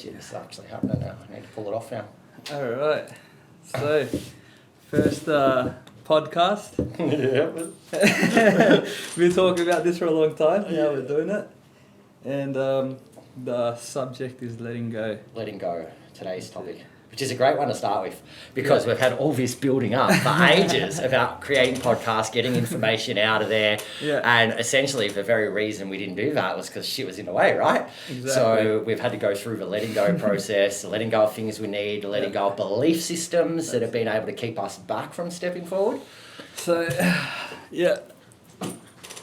shit, it's actually happening now. I need to pull it off now. All right. So, first podcast. Yeah. We've been talking about this for a long time. Now we're doing it. And the subject is letting go. Letting go, today's topic. Which is a great one to start with, because we've had all this building up for ages about creating podcasts, getting information out of there, and essentially the very reason we didn't do that was because shit was in the way, right? Exactly. So we've had to go through the letting go process, the letting go of things we need, the letting go of belief systems that have been able to keep us back from stepping forward. So, yeah.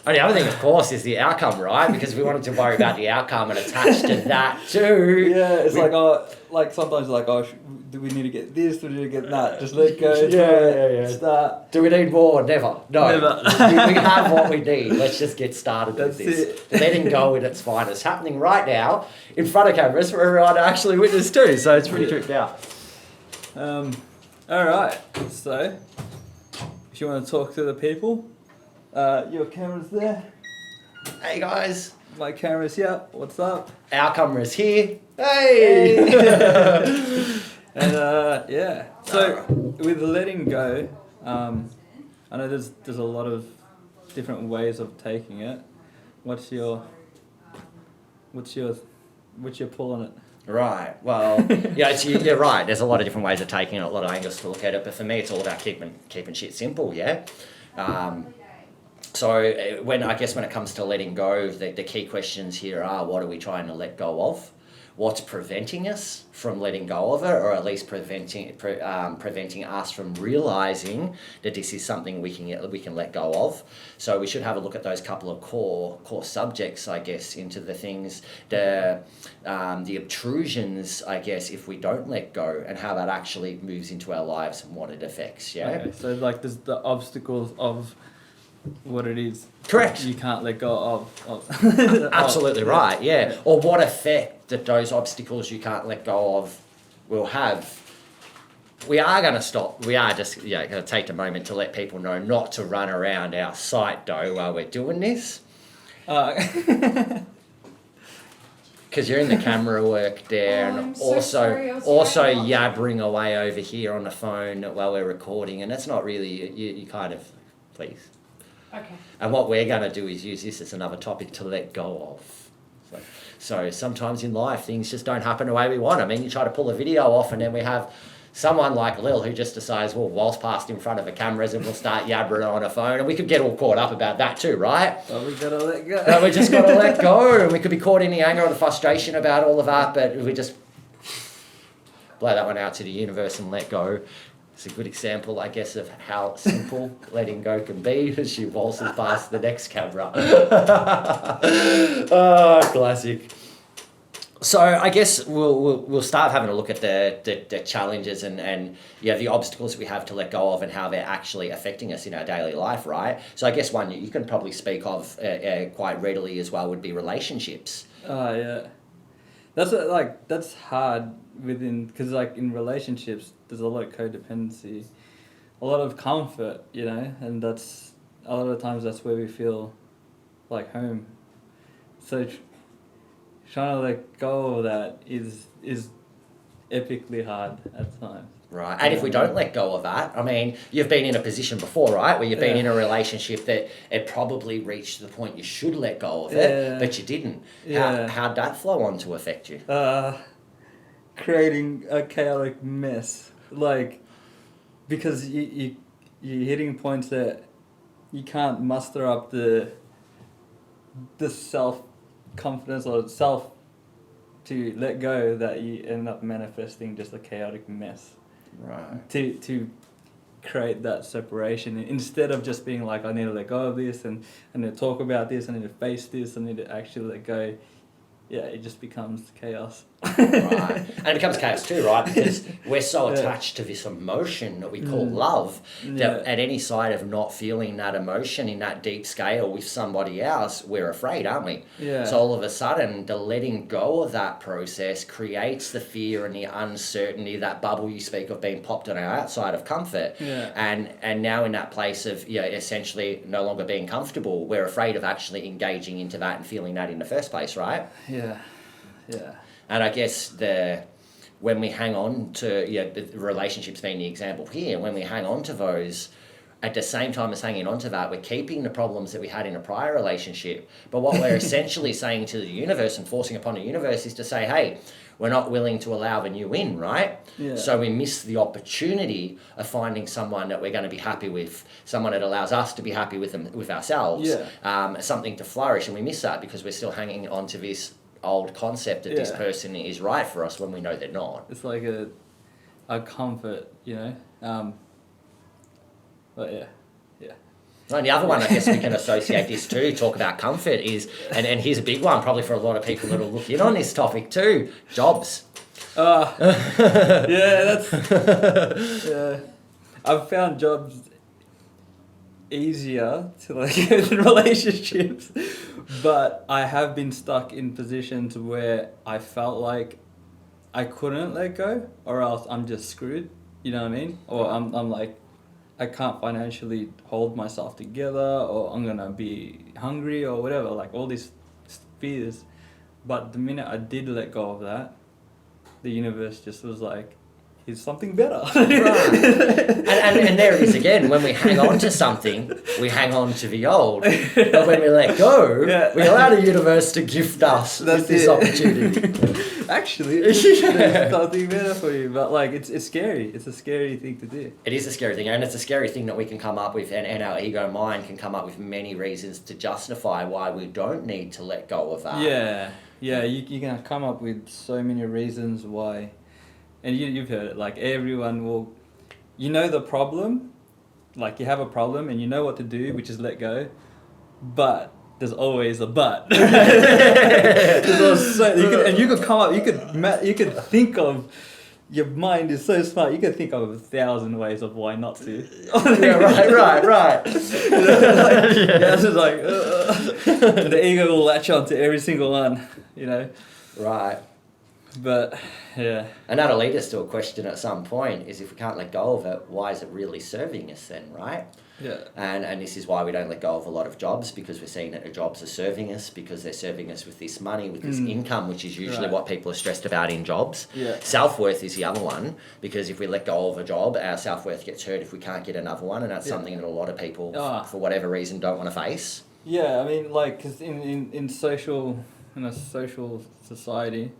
And the other thing, of course, is the outcome, right? Because we wanted to worry about the outcome and attached to that too. Yeah, it's sometimes do we need to get this? Do we need to get that? Just let go. Yeah. Start. Do we need more? Never. No. Never. we have what we need. Let's just get started with this. Letting go in its finest. Happening right now in front of cameras for everyone to actually witness too. So it's pretty tripped out. All right. So, if you want to talk to the people, your camera's there. Hey guys. My camera's here. What's up? Our camera's here. Hey. And yeah. So with letting go, I know there's a lot of different ways of taking it. What's your pull on it? Right. Well, yeah, you're right. There's a lot of different ways of taking it, a lot of angles to look at it. But for me, it's all about keeping shit simple. Yeah. So when it comes to letting go, the key questions here are: what are we trying to let go of? What's preventing us from letting go of it, or at least preventing us from realizing that this is something we can let go of? So we should have a look at those couple of core subjects, I guess, into the things, the obtrusions, I guess, if we don't let go, and how that actually moves into our lives and what it affects. Yeah. Okay, so there's the obstacles of what it is. Correct. You can't let go of. Absolutely right, yeah. Or what effect that those obstacles you can't let go of will have. We are going to stop. We are just going to take a moment to let people know not to run around our site, though, while we're doing this. Because you're in the camera work there, and also yabbering away over here on the phone while we're recording, and that's not really, you kind of, please. Okay. And what we're going to do is use this as another topic to let go of. So sometimes in life, things just don't happen the way we want. I mean, you try to pull a video off, and then we have someone like Lil who just decides, well, waltz past in front of the cameras and we'll start yabbering on a phone. And we could get all caught up about that too, right? Well, we got to let go. No, we just got to let go. And we could be caught in the anger or the frustration about all of that, but we just blow that one out to the universe and let go. It's a good example, I guess, of how simple letting go can be as she waltzes past the next camera. Oh, classic. So I guess we'll start having a look at the challenges and the obstacles that we have to let go of and how they're actually affecting us in our daily life, right? So I guess one you can probably speak of quite readily as well would be relationships. Oh, yeah. That's hard because in relationships there's a lot of codependency, a lot of comfort, and that's a lot of times that's where we feel like home. So trying to let go of that is epically hard at times. Right, and if we don't let go of that, I mean, you've been in a position before, right, where you've been in a relationship that it probably reached the point you should let go of it, but you didn't. Yeah. How'd that flow on to affect you? Creating a chaotic mess, because you're hitting points that you can't muster up the self-confidence or self to let go, that you end up manifesting just a chaotic mess. Right. To create that separation, instead of just being like, I need to let go of this, and I need to talk about this, I need to face this, I need to actually let go. Yeah, it just becomes chaos. Right. And it becomes chaos too, right? Because we're so attached to this emotion that we call love that at any side of not feeling that emotion in that deep scale with somebody else, we're afraid, aren't we? Yeah. So all of a sudden, the letting go of that process creates the fear and the uncertainty, that bubble you speak of being popped on our outside of comfort. Yeah. And now in that place of essentially no longer being comfortable, we're afraid of actually engaging into that and feeling that in the first place, right? Yeah. Yeah. And I guess when we hang on to, the relationships being the example here, when we hang on to those, at the same time as hanging on to that, we're keeping the problems that we had in a prior relationship. But what we're essentially saying to the universe and forcing upon the universe is to say, hey, we're not willing to allow the new in, right? Yeah. So we miss the opportunity of finding someone that we're going to be happy with, someone that allows us to be happy with them, with ourselves, something to flourish. And we miss that because we're still hanging on to this old concept that this person is right for us when we know they're not. It's like a comfort, but yeah. And the other one, I guess we can associate this to, talk about comfort is, and here's a big one probably for a lot of people that'll look in on this topic too, jobs. Yeah. I've found jobs easier to like in relationships, but I have been stuck in positions where I felt like I couldn't let go, or else I'm just screwed. You know what I mean? Or I'm like, I can't financially hold myself together, or I'm gonna be hungry or whatever, like all these fears. But the minute I did let go of that, the universe just was like, here's something better. and there it is again, when we hang on to something, we hang on to the old. But when we let go, we allow the universe to gift us with this opportunity. Actually, there's something better for you. But like, it's scary. It's a scary thing to do. It is a scary thing, and it's a scary thing that we can come up with, and our ego mind can come up with many reasons to justify why we don't need to let go of that. Yeah, you can come up with so many reasons why. And you've heard it, like everyone will, the problem, like you have a problem and you know what to do, which is let go, but there's always a but. You could come up, you could think of, your mind is so smart, you can think of 1,000 ways of why not to. Right. It's just like, the ego will latch on to every single one, Right. But, yeah. And that'll lead us to a question at some point, is if we can't let go of it, why is it really serving us then, right? Yeah. And this is why we don't let go of a lot of jobs, because we're seeing that the jobs are serving us, because they're serving us with this money, with this income, which is usually what people are stressed about in jobs. Yeah. Self-worth is the other one, because if we let go of a job, our self-worth gets hurt if we can't get another one, and that's something that a lot of people, for whatever reason, don't want to face. Yeah, I mean, like, because in a social society,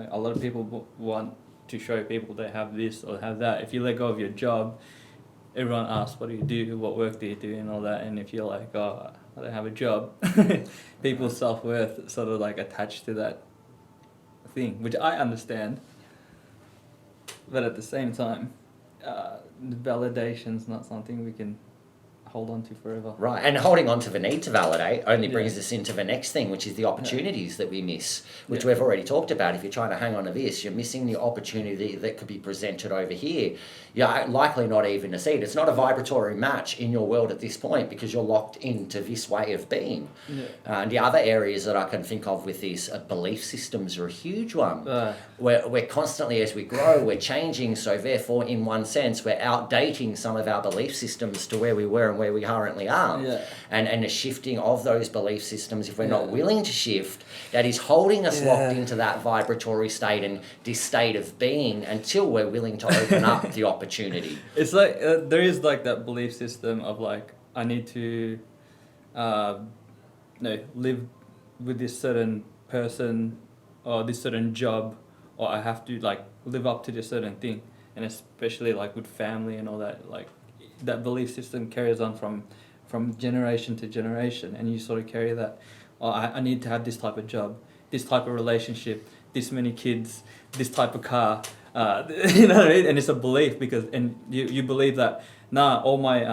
a lot of people want to show people they have this or have that. If you let go of your job, everyone asks, what do you do? What work do you do? And all that. And if you're like, oh, I don't have a job, people's self-worth sort of like attached to that thing, which I understand. But at the same time, validation's not something we can hold on to forever. Right, and holding on to the need to validate only brings us into the next thing, which is the opportunities that we miss, which we've already talked about. If you're trying to hang on to this, you're missing the opportunity that could be presented over here. You're likely not even to see it. It's not a vibratory match in your world at this point because you're locked into this way of being. Yeah. And the other areas that I can think of with these belief systems are a huge one. We're constantly, as we grow, we're changing, so therefore, in one sense, we're outdating some of our belief systems to where we were and where we currently are. Yeah. And the shifting of those belief systems, if we're not willing to shift, that is holding us locked into that vibratory state and this state of being until we're willing to open up the opportunity. It's like, there is like that belief system of like, I need to live with this certain person or this certain job, or I have to like live up to this certain thing. And especially like with family and all that, like that belief system carries on from generation to generation, and you sort of carry that, I need to have this type of job, this type of relationship, this many kids, this type of car, you know what I mean? And it's a belief because, and you believe that, all my,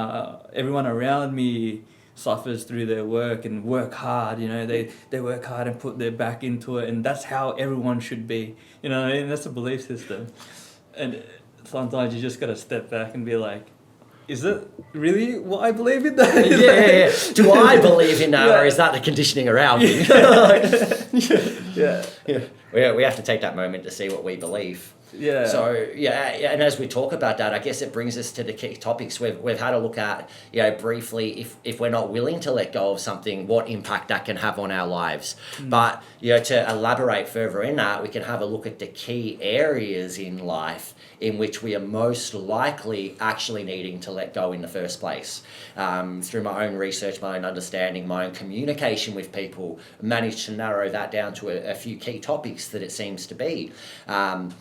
everyone around me suffers through their work and work hard, they work hard and put their back into it, and that's how everyone should be, you know what I mean? That's a belief system. And sometimes you just got to step back and be like, is it really what I believe in that? Yeah. Do I believe in that, or is that the conditioning around me? Yeah. We have to take that moment to see what we believe. Yeah. So and as we talk about that, I guess it brings us to the key topics we've had a look at, briefly, if we're not willing to let go of something, what impact that can have on our lives. But to elaborate further in that, we can have a look at the key areas in life in which we are most likely actually needing to let go in the first place. Through my own research, my own understanding, my own communication with people, managed to narrow that down to a few key topics that it seems to be. And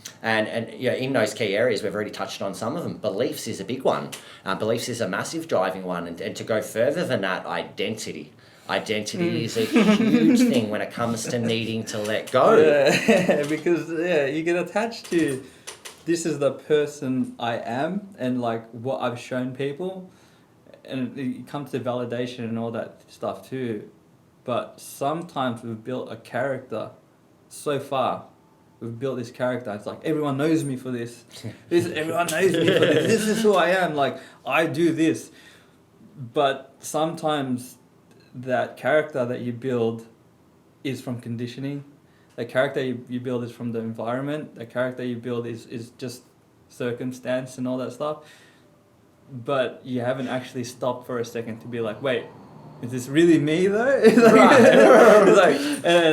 in those key areas, we've already touched on some of them. Beliefs is a big one. Beliefs is a massive driving one. And to go further than that, identity. Identity is a huge thing when it comes to needing to let go. Yeah, because you get attached to, this is the person I am, and like what I've shown people, and it comes to validation and all that stuff too. But sometimes we've built a character so far. We've built this character. It's like, everyone knows me for this. Everyone knows me for this. This is who I am. Like, I do this. But sometimes that character that you build is from conditioning. The character you build is from the environment. The character you build is just circumstance and all that stuff. But you haven't actually stopped for a second to be like, wait, is this really me though? It's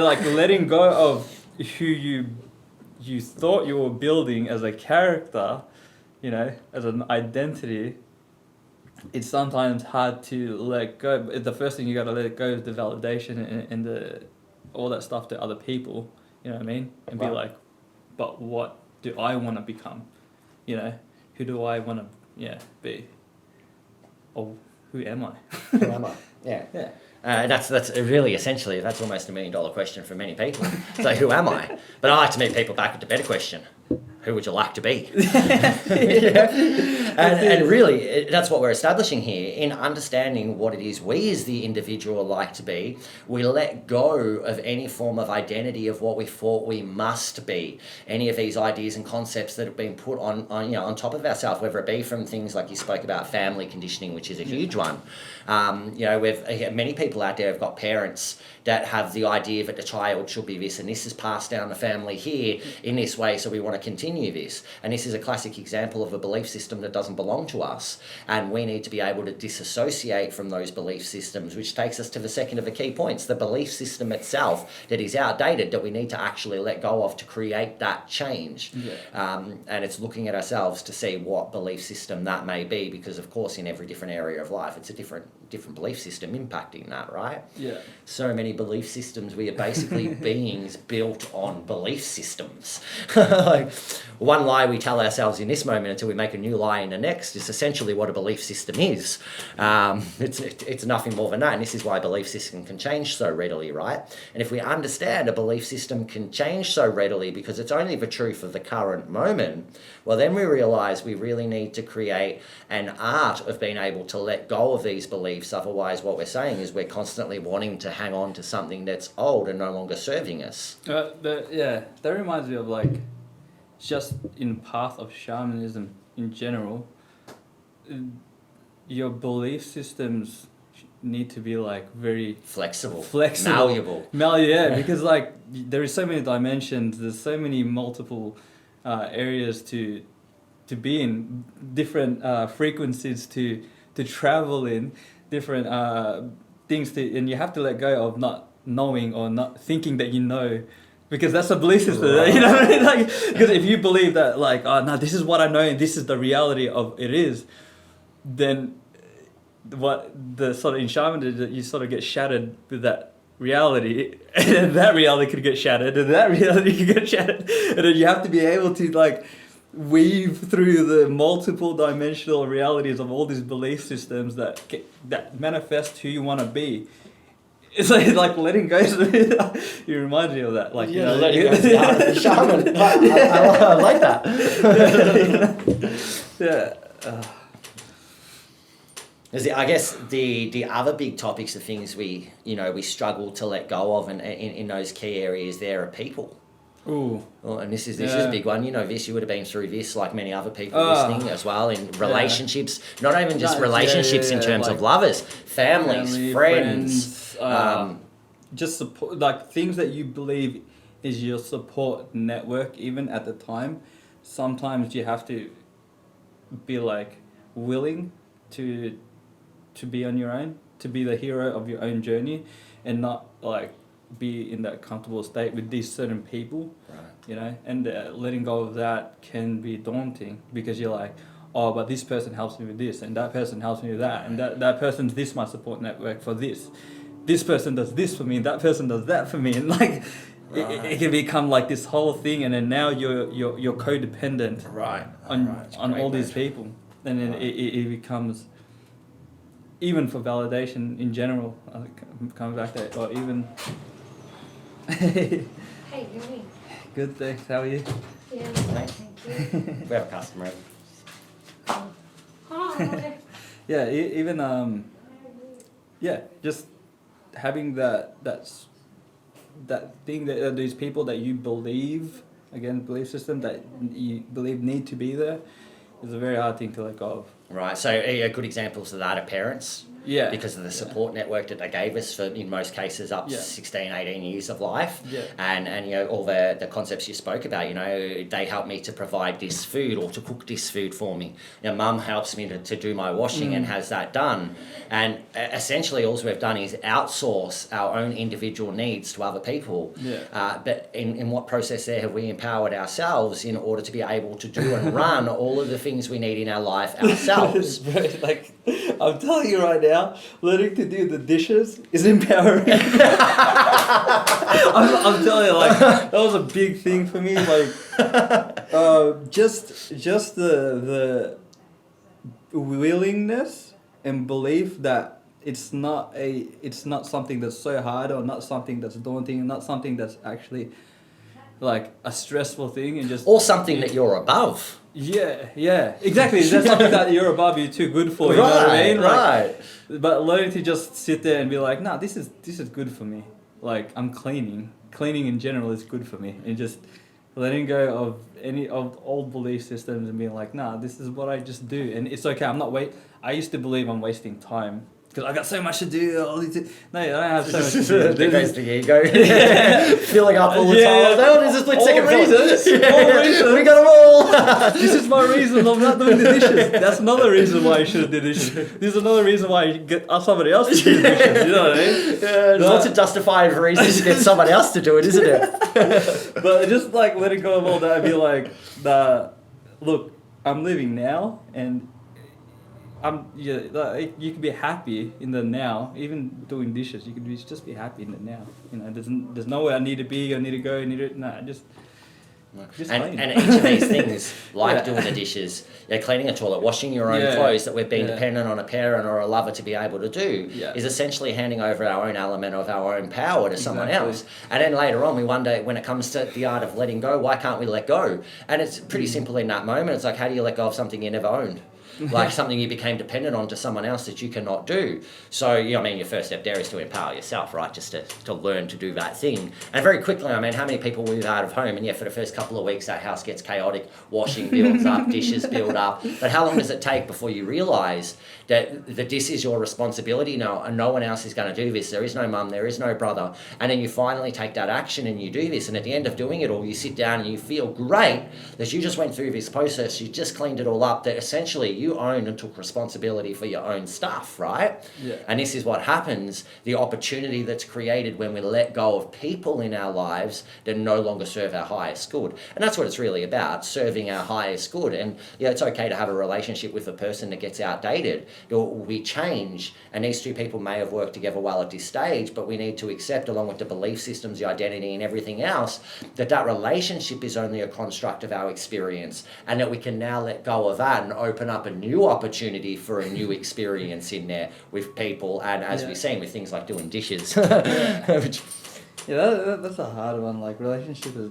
like letting go of who you thought you were building as a character, as an identity. It's sometimes hard to let go. But the first thing you got to let go is the validation and the all that stuff to other people. You know what I mean? And be like, but what do I want to become? Who do I want to be? Or who am I? Who am I? Yeah. That's really essentially, that's almost $1 million question for many people. So who am I? But I like to meet people back with the better question. Who would you like to be? And really, that's what we're establishing here. In understanding what it is we as the individual like to be, we let go of any form of identity of what we thought we must be. Any of these ideas and concepts that have been put on top of ourselves, whether it be from things like you spoke about, family conditioning, which is a huge one. Many people out there have got parents that have the idea that the child should be this, and this is passed down the family here in this way, so we want to continue this. And this is a classic example of a belief system that doesn't belong to us, and we need to be able to disassociate from those belief systems, which takes us to the second of the key points, the belief system itself that is outdated, that we need to actually let go of to create that change. And it's looking at ourselves to see what belief system that may be, because of course in every different area of life it's a different belief system impacting that, right? So many belief systems. We are basically beings built on belief systems. Like, one lie we tell ourselves in this moment until we make a new lie in the next is essentially what a belief system is. It's nothing more than that, and this is why a belief system can change so readily, right? And if we understand a belief system can change so readily because it's only the truth of the current moment, well, then we realise we really need to create an art of being able to let go of these beliefs. Otherwise, what we're saying is we're constantly wanting to hang on to something that's old and no longer serving us. That reminds me of like, just in path of shamanism in general, your belief systems need to be like very flexible, malleable. Because like there is so many dimensions, there's so many multiple areas to be in, different frequencies to travel in, different things to, and you have to let go of not knowing or not thinking that you know, because that's a belief system. Right. You know what I mean? Like, because if you believe that like, oh no, this is what I know and this is the reality of it is, then what the sort of in shamanism, you sort of get shattered with that reality, and that reality could get shattered, and that reality could get shattered, and then you have to be able to like weave through the multiple dimensional realities of all these belief systems that manifest who you want to be. It's like letting go. You remind me of that. Like, letting go of the art of the shaman. I like that. I guess the other big topics of things we struggle to let go of, and in those key areas there are people. Ooh. Well, and this is a big one. You would have been through this like many other people listening as well, in relationships, not even just relationships in terms of lovers, family, friends. Just support, like things that you believe is your support network even at the time, sometimes you have to be like willing to be on your own, to be the hero of your own journey, and not like be in that comfortable state with these certain people. Right. You know, and letting go of that can be daunting, because you're like, oh, but this person helps me with this, and that person helps me with that, and that person's this my support network for this. This person does this for me, and that person does that for me, and like it can become like this whole thing, and then now you're codependent on all these people, and then it becomes, even for validation in general. I think coming back to it, or even. Hey, you're me. Good, thanks. How are you? Yeah, thank you. We have a customer. Oh, Yeah, even yeah, just having that thing that these people that you believe, again, belief system that you believe need to be there, is a very hard thing to let go of. Right, so good examples of that are parents. Yeah. Because of the support network that they gave us for, in most cases, up to 16, 18 years of life. Yeah. And you know, all the concepts you spoke about, you know, they help me to provide this food or to cook this food for me. You know, mum helps me to do my washing and has that done. And essentially all we've done is outsource our own individual needs to other people. Yeah. But in what process there have we empowered ourselves in order to be able to do and run all of the things we need in our life ourselves? Right, like, I'm telling you right now, learning to do the dishes is empowering. I'm telling you, like, that was a big thing for me. Like, just the willingness and belief that it's not something that's so hard, or not something that's daunting, not something that's actually like a stressful thing, and just Or something that you're above. Yeah, exactly. That's something that you're above, you're too good for. You know what I mean? Right. But learning to just sit there and be like, nah, this is good for me. Like, I'm cleaning in general is good for me, and just letting go of any of old belief systems and being like, nah, this is what I just do, and it's okay. I used to believe I'm wasting time because I got so much to do. No, I don't have so much to do. There goes the ego. Filling up all the time. Oh, there's a split second. All reasons. We got them all. This is my reason I'm not doing the dishes. That's another reason why you should do dishes. This is another reason why you get somebody else to do the dishes. You know what I mean? Yeah, there's lots of justified reasons to get somebody else to do it, isn't it? But just like letting go of all that and be like, look, I'm living now, and like, you can be happy in the now. Even doing dishes, you can just be happy in the now. You know, there's nowhere I need to be, I need to go, just and each of these things, like doing the dishes, cleaning a toilet, washing your own clothes that we've been dependent on a parent or a lover to be able to do, is essentially handing over our own element of our own power to someone else. And then later on, we wonder, when it comes to the art of letting go, why can't we let go? And it's pretty simple in that moment. It's like, how do you let go of something you never owned? Like something you became dependent on to someone else that you cannot do. So, I mean, your first step there is to empower yourself, right? Just to learn to do that thing. And very quickly, I mean, how many people move out of home? And for the first couple of weeks, that house gets chaotic. Washing builds up, dishes build up. But how long does it take before you realise that this is your responsibility now, and no one else is going to do this? There is no mum, there is no brother. And then you finally take that action and you do this. And at the end of doing it all, you sit down and you feel great that you just went through this process. You just cleaned it all up. That essentially you owned and took responsibility for your own stuff, right? Yeah. And this is what happens, the opportunity that's created when we let go of people in our lives that no longer serve our highest good. And that's what it's really about, serving our highest good. And it's okay to have a relationship with a person that gets outdated. We change, and these two people may have worked together well at this stage, but we need to accept, along with the belief systems, the identity and everything else, that relationship is only a construct of our experience, and that we can now let go of that and open up a new opportunity for a new experience in there with people, and as we've seen with things like doing dishes. That's a hard one. Like, relationship is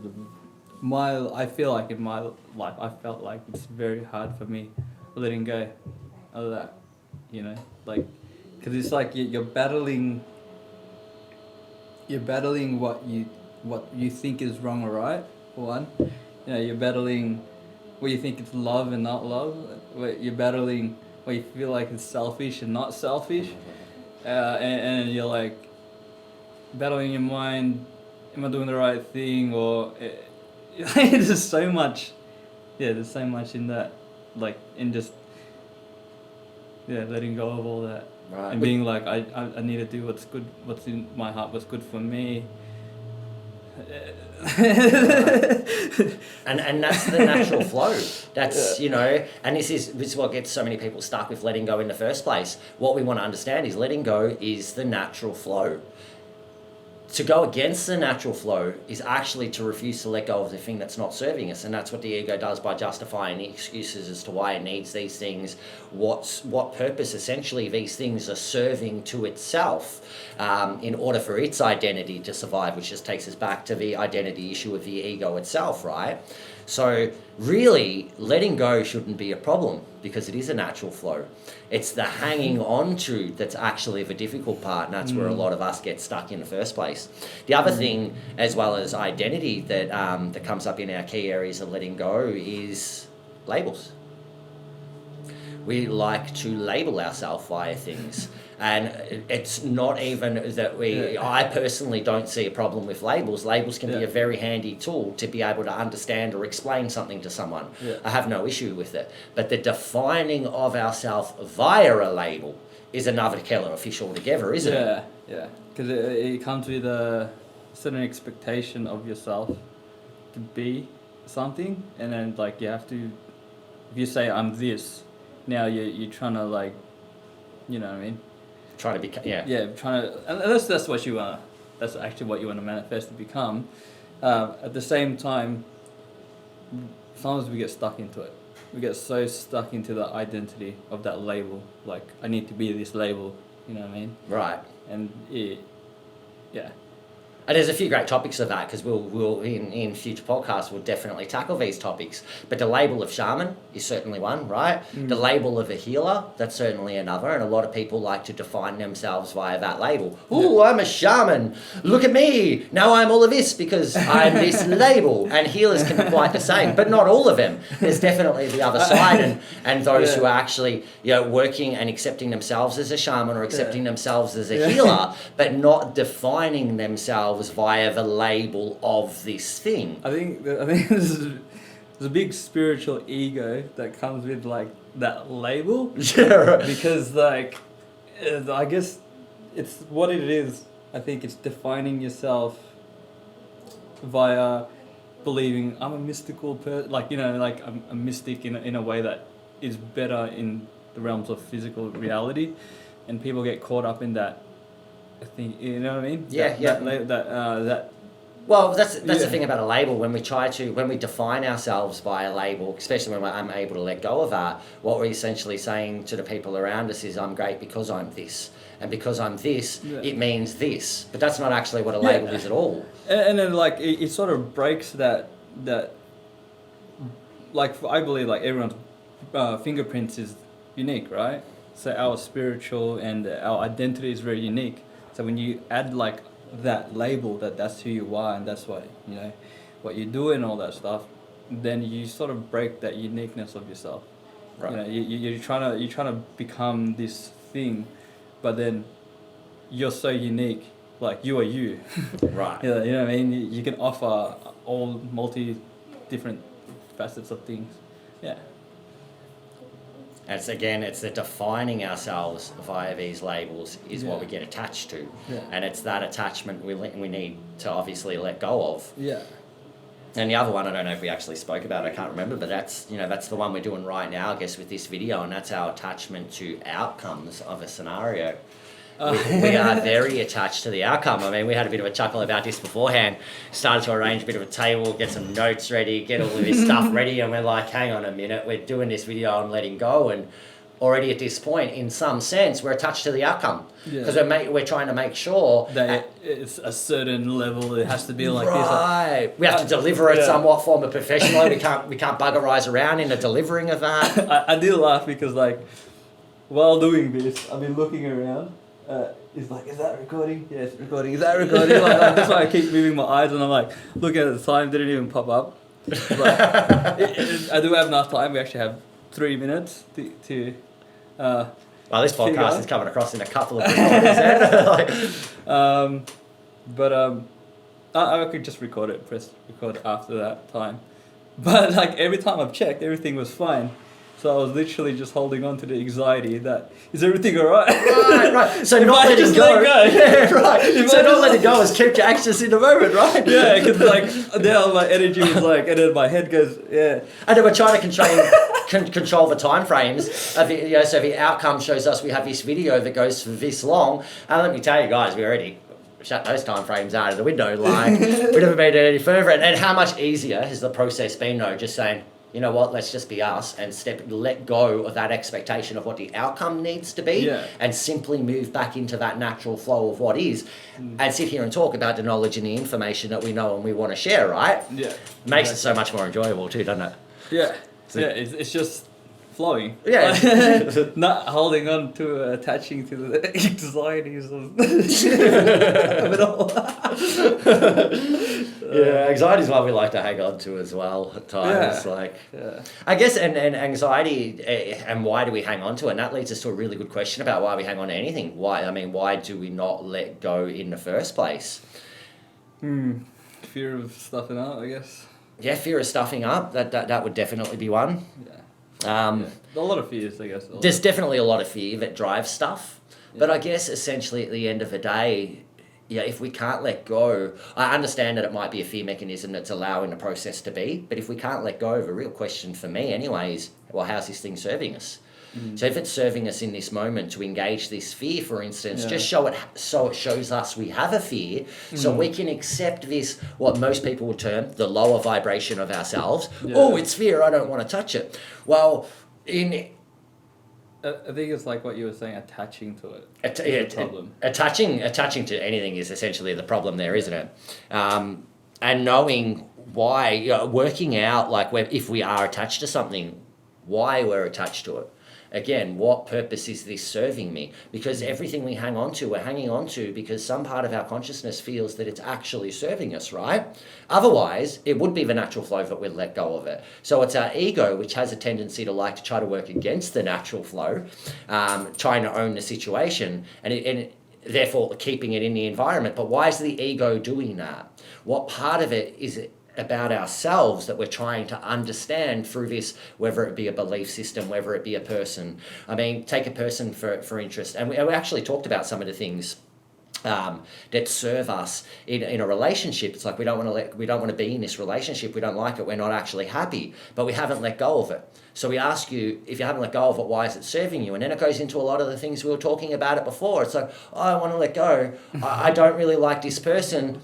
I feel like in my life, I felt like it's very hard for me letting go of that, like, because it's like you're battling what you think is wrong or right, for one. You're battling what you think is love and not love. You're battling what you feel like is selfish and not selfish. And you're like battling in your mind, am I doing the right thing? Or there's just so much there's so much in that, like in just letting go of all that, Right. and being like I need to do what's good, what's in my heart, what's good for me. And that's the natural flow. That's and this is what gets so many people stuck with letting go in the first place. What we want to understand is letting go is the natural flow. To go against the natural flow is actually to refuse to let go of the thing that's not serving us, and that's what the ego does by justifying the excuses as to why it needs these things, what purpose essentially these things are serving to itself, in order for its identity to survive, which just takes us back to the identity issue of the ego itself, right? So really, letting go shouldn't be a problem because it is a natural flow. It's the hanging on to that's actually the difficult part, and that's where a lot of us get stuck in the first place. The other thing, as well as identity, that that comes up in our key areas of letting go is labels. We like to label ourselves via things. And it's not even that I personally don't see a problem with labels. Labels can be a very handy tool to be able to understand or explain something to someone. Yeah. I have no issue with it. But the defining of ourselves via a label is another killer of fish altogether, isn't it? Yeah. Because it comes with a certain expectation of yourself to be something, and then like you have to, if you say I'm this, now you're trying to like, you know what I mean? Trying to become, Trying to, unless that's what you want. That's actually what you want to manifest to become. At the same time, sometimes we get stuck into it. We get so stuck into the identity of that label. Like, I need to be this label. You know what I mean? Right. And yeah. And there's a few great topics of that because we'll in future podcasts we'll definitely tackle these topics. But the label of shaman is certainly one, right? The label of a healer, that's certainly another. And a lot of people like to define themselves via that label. Ooh, I'm a shaman. Look at me. Now I'm all of this because I'm this label. And healers can be quite the same, but not all of them. There's definitely the other side, and those who are actually working and accepting themselves as a shaman or accepting themselves as a healer, but not defining themselves via the label of this thing. I think there's a big spiritual ego that comes with like that label. Yeah, right. Because like, I guess it's what it is. I think it's defining yourself via believing I'm a mystical person, like like I'm a mystic in a way that is better in the realms of physical reality, and people get caught up in that. I think, you know what I mean? Well, that's the thing about a label. When we define ourselves by a label, especially when I'm able to let go of that, what we're essentially saying to the people around us is, I'm great because I'm this. And because I'm this, it means this. But that's not actually what a label is at all. And then, like, it sort of breaks that, like, I believe, like, everyone's fingerprints is unique, right? So our spiritual and our identity is very unique. So when you add like that label that's who you are and that's what what you do and all that stuff, then you sort of break that uniqueness of yourself. Right. You're trying to become this thing, but then you're so unique. Like you are you. Right. You know what I mean? You can offer all different facets of things. Yeah. And it's the defining ourselves via these labels is what we get attached to. Yeah. And it's that attachment we need to obviously let go of. Yeah. And the other one, I don't know if we actually spoke about it, I can't remember, but that's the one we're doing right now, I guess, with this video, and that's our attachment to outcomes of a scenario. We are very attached to the outcome. I mean, we had a bit of a chuckle about this beforehand. Started to arrange a bit of a table, get some notes ready, get all of this stuff ready, and we're like, hang on a minute, we're doing this video on letting go, and already at this point, in some sense, we're attached to the outcome. Because we're trying to make sure that it's a certain level, it has to be like this. Right. We have to deliver it somewhat form of professionally. We can't buggerise around in the delivering of that. I did laugh because, like, while doing this, I've been looking around. It's like, is that recording? Yeah, it's recording. Is that recording? Like, that's why I keep moving my eyes, and I'm like, looking at the time, didn't even pop up. But I do have enough time. We actually have 3 minutes to well, this podcast is coming across in a couple of minutes. But I could just record it, press record after that time. But like every time I've checked, everything was fine. So I was literally just holding on to the anxiety that, is everything alright? Right. So If not I letting just go. let go. Yeah, right. If So I not just- letting go is keep you anxious in the moment, right? Yeah, because like now my energy was like, and then my head goes, yeah. And then we're trying to control the time frames of it, so if the outcome shows us we have this video that goes for this long, and let me tell you guys, we already shut those time frames out of the window. Like we never made it any further. And how much easier has the process been though? Just saying, you know what, let's just be us and let go of that expectation of what the outcome needs to be, and simply move back into that natural flow of what is, and sit here and talk about the knowledge and the information that we know and we want to share, right? Yeah. Makes it so much more enjoyable too, doesn't it? Yeah. So- Yeah, it's just flowing. Yeah. Not holding on to, attaching to the anxieties of it all. Yeah, anxiety is one we like to hang on to as well at times. Yeah. I guess, and anxiety, and why do we hang on to it? And that leads us to a really good question about why we hang on to anything. Why do we not let go in the first place? Fear of stuffing up, I guess. Yeah, fear of stuffing up. That would definitely be one. Yeah. A lot of fears, I guess. There's definitely a lot of fear that drives stuff. But I guess essentially at the end of the day, if we can't let go, I understand that it might be a fear mechanism that's allowing the process to be, but if we can't let go, the real question for me anyway is, well, how's this thing serving us? So if it's serving us in this moment to engage this fear, for instance, just so it shows us we have a fear, so we can accept this, what most people would term the lower vibration of ourselves. Oh, it's fear, I don't want to touch it. Well, I think it's like what you were saying, attaching to it. Is the problem. Attaching to anything is essentially the problem there, isn't it? And knowing why, working out like if we are attached to something, why we're attached to it. Again, what purpose is this serving me? Because everything we hang on to, we're hanging on to because some part of our consciousness feels that it's actually serving us, right? Otherwise, it would be the natural flow that we'd let go of it. So it's our ego, which has a tendency to like to try to work against the natural flow, trying to own the situation, and therefore keeping it in the environment. But why is the ego doing that? What part of it is it about ourselves that we're trying to understand through this, whether it be a belief system, whether it be a person? I mean, take a person for interest. And we actually talked about some of the things that serve us in a relationship. It's like we don't want to be in this relationship. We don't like it. We're not actually happy, but we haven't let go of it. So we ask you, if you haven't let go of it, why is it serving you? And then it goes into a lot of the things we were talking about it before. It's like, oh, I want to let go. I don't really like this person.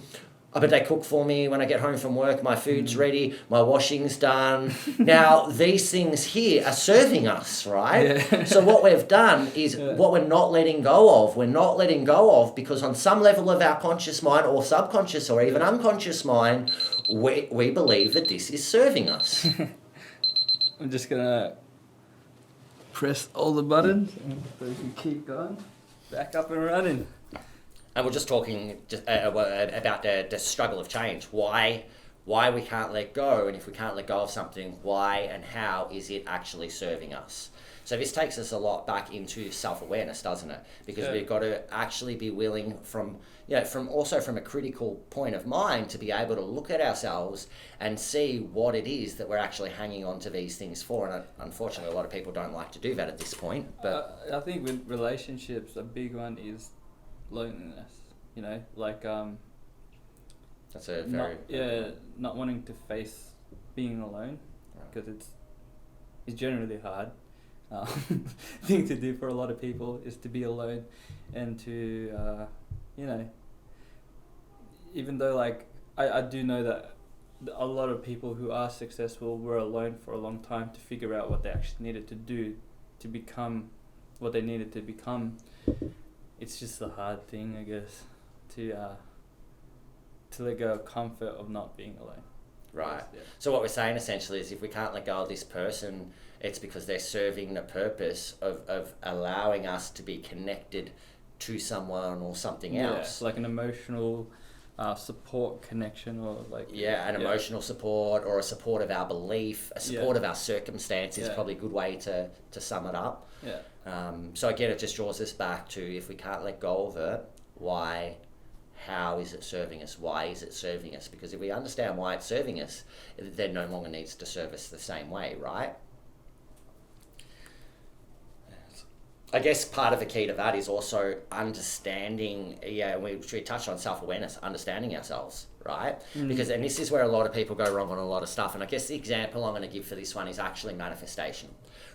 But they cook for me when I get home from work, my food's ready, my washing's done. Now, these things here are serving us, right? Yeah. So what we've done is what we're not letting go of. We're not letting go of because on some level of our conscious mind or subconscious or even unconscious mind, we believe that this is serving us. I'm just going to press all the buttons so we can keep going. Back up and running. And we're just talking about the struggle of change. Why we can't let go, and if we can't let go of something, why and how is it actually serving us? So this takes us a lot back into self-awareness, doesn't it? Because we've got to actually be willing from a critical point of mind to be able to look at ourselves and see what it is that we're actually hanging on to these things for. And unfortunately, a lot of people don't like to do that at this point. But I think with relationships, a big one is loneliness, that's a very not wanting to face being alone, because it's generally hard thing to do for a lot of people, is to be alone and to even though I do know that a lot of people who are successful were alone for a long time to figure out what they actually needed to do to become what they needed to become. It's just a hard thing, I guess, to let go of comfort of not being alone. Right. Yeah. So what we're saying essentially is if we can't let go of this person, it's because they're serving the purpose of allowing us to be connected to someone or something else. Like an emotional support connection, or emotional support, or a support of our belief, a support of our circumstance is probably a good way to sum it up. So again, it just draws us back to, if we can't let go of it, why, how is it serving us? Why is it serving us? Because if we understand why it's serving us, it then no longer needs to serve us the same way, right? I guess part of the key to that is also understanding, we touched on self-awareness, understanding ourselves, right? Because, and this is where a lot of people go wrong on a lot of stuff. And I guess the example I'm going to give for this one is actually manifestation,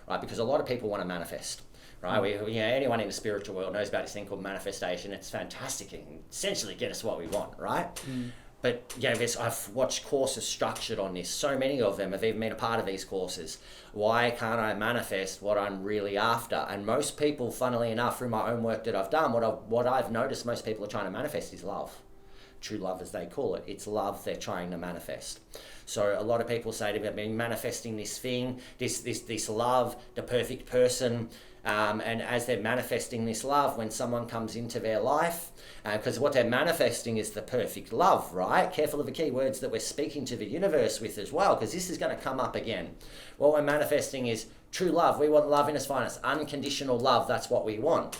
right? Because a lot of people want to manifest, right? Anyone in the spiritual world knows about this thing called manifestation. It's fantastic and essentially get us what we want, right? But I've watched courses structured on this. So many of them have even been a part of these courses. Why can't I manifest what I'm really after? And most people, funnily enough, through my own work that I've done, what I've noticed most people are trying to manifest is love. True love, as they call it. It's love they're trying to manifest. So a lot of people say to me, I've been manifesting this thing, this love, the perfect person. And as they're manifesting this love, when someone comes into their life, because what they're manifesting is the perfect love, right? Careful of the key words that we're speaking to the universe with as well, because this is going to come up again. What we're manifesting is true love. We want love in its finest, unconditional love. That's what we want.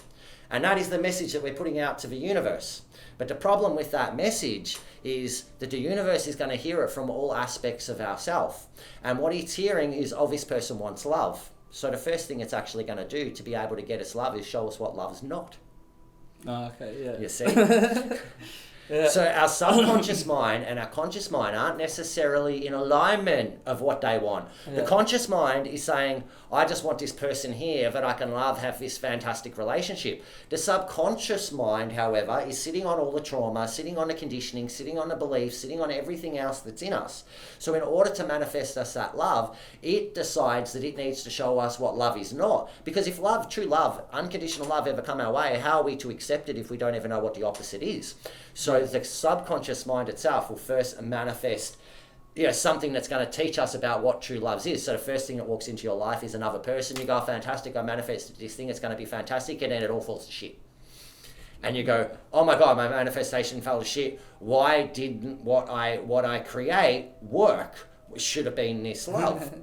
And that is the message that we're putting out to the universe. But the problem with that message is that the universe is going to hear it from all aspects of ourself. And what it's hearing is, oh, this person wants love. So the first thing it's actually going to do to be able to get us love is show us what love's not. Oh, okay, yeah. You see? Yeah. So our subconscious mind and our conscious mind aren't necessarily in alignment of what they want. The conscious mind is saying, I just want this person here that I can love, have this fantastic relationship. The subconscious mind, however, is sitting on all the trauma, sitting on the conditioning, sitting on the beliefs, sitting on everything else that's in us. So in order to manifest us that love, it decides that it needs to show us what love is not. Because if love, true love, unconditional love ever come our way, how are we to accept it if we don't ever know what the opposite is? So the subconscious mind itself will first manifest something that's going to teach us about what true love is. So the first thing that walks into your life is another person. You go, oh, fantastic, I manifested this thing, it's going to be fantastic, and then it all falls to shit. And you go, oh my God, my manifestation fell to shit. Why didn't what I create work? It should have been this love.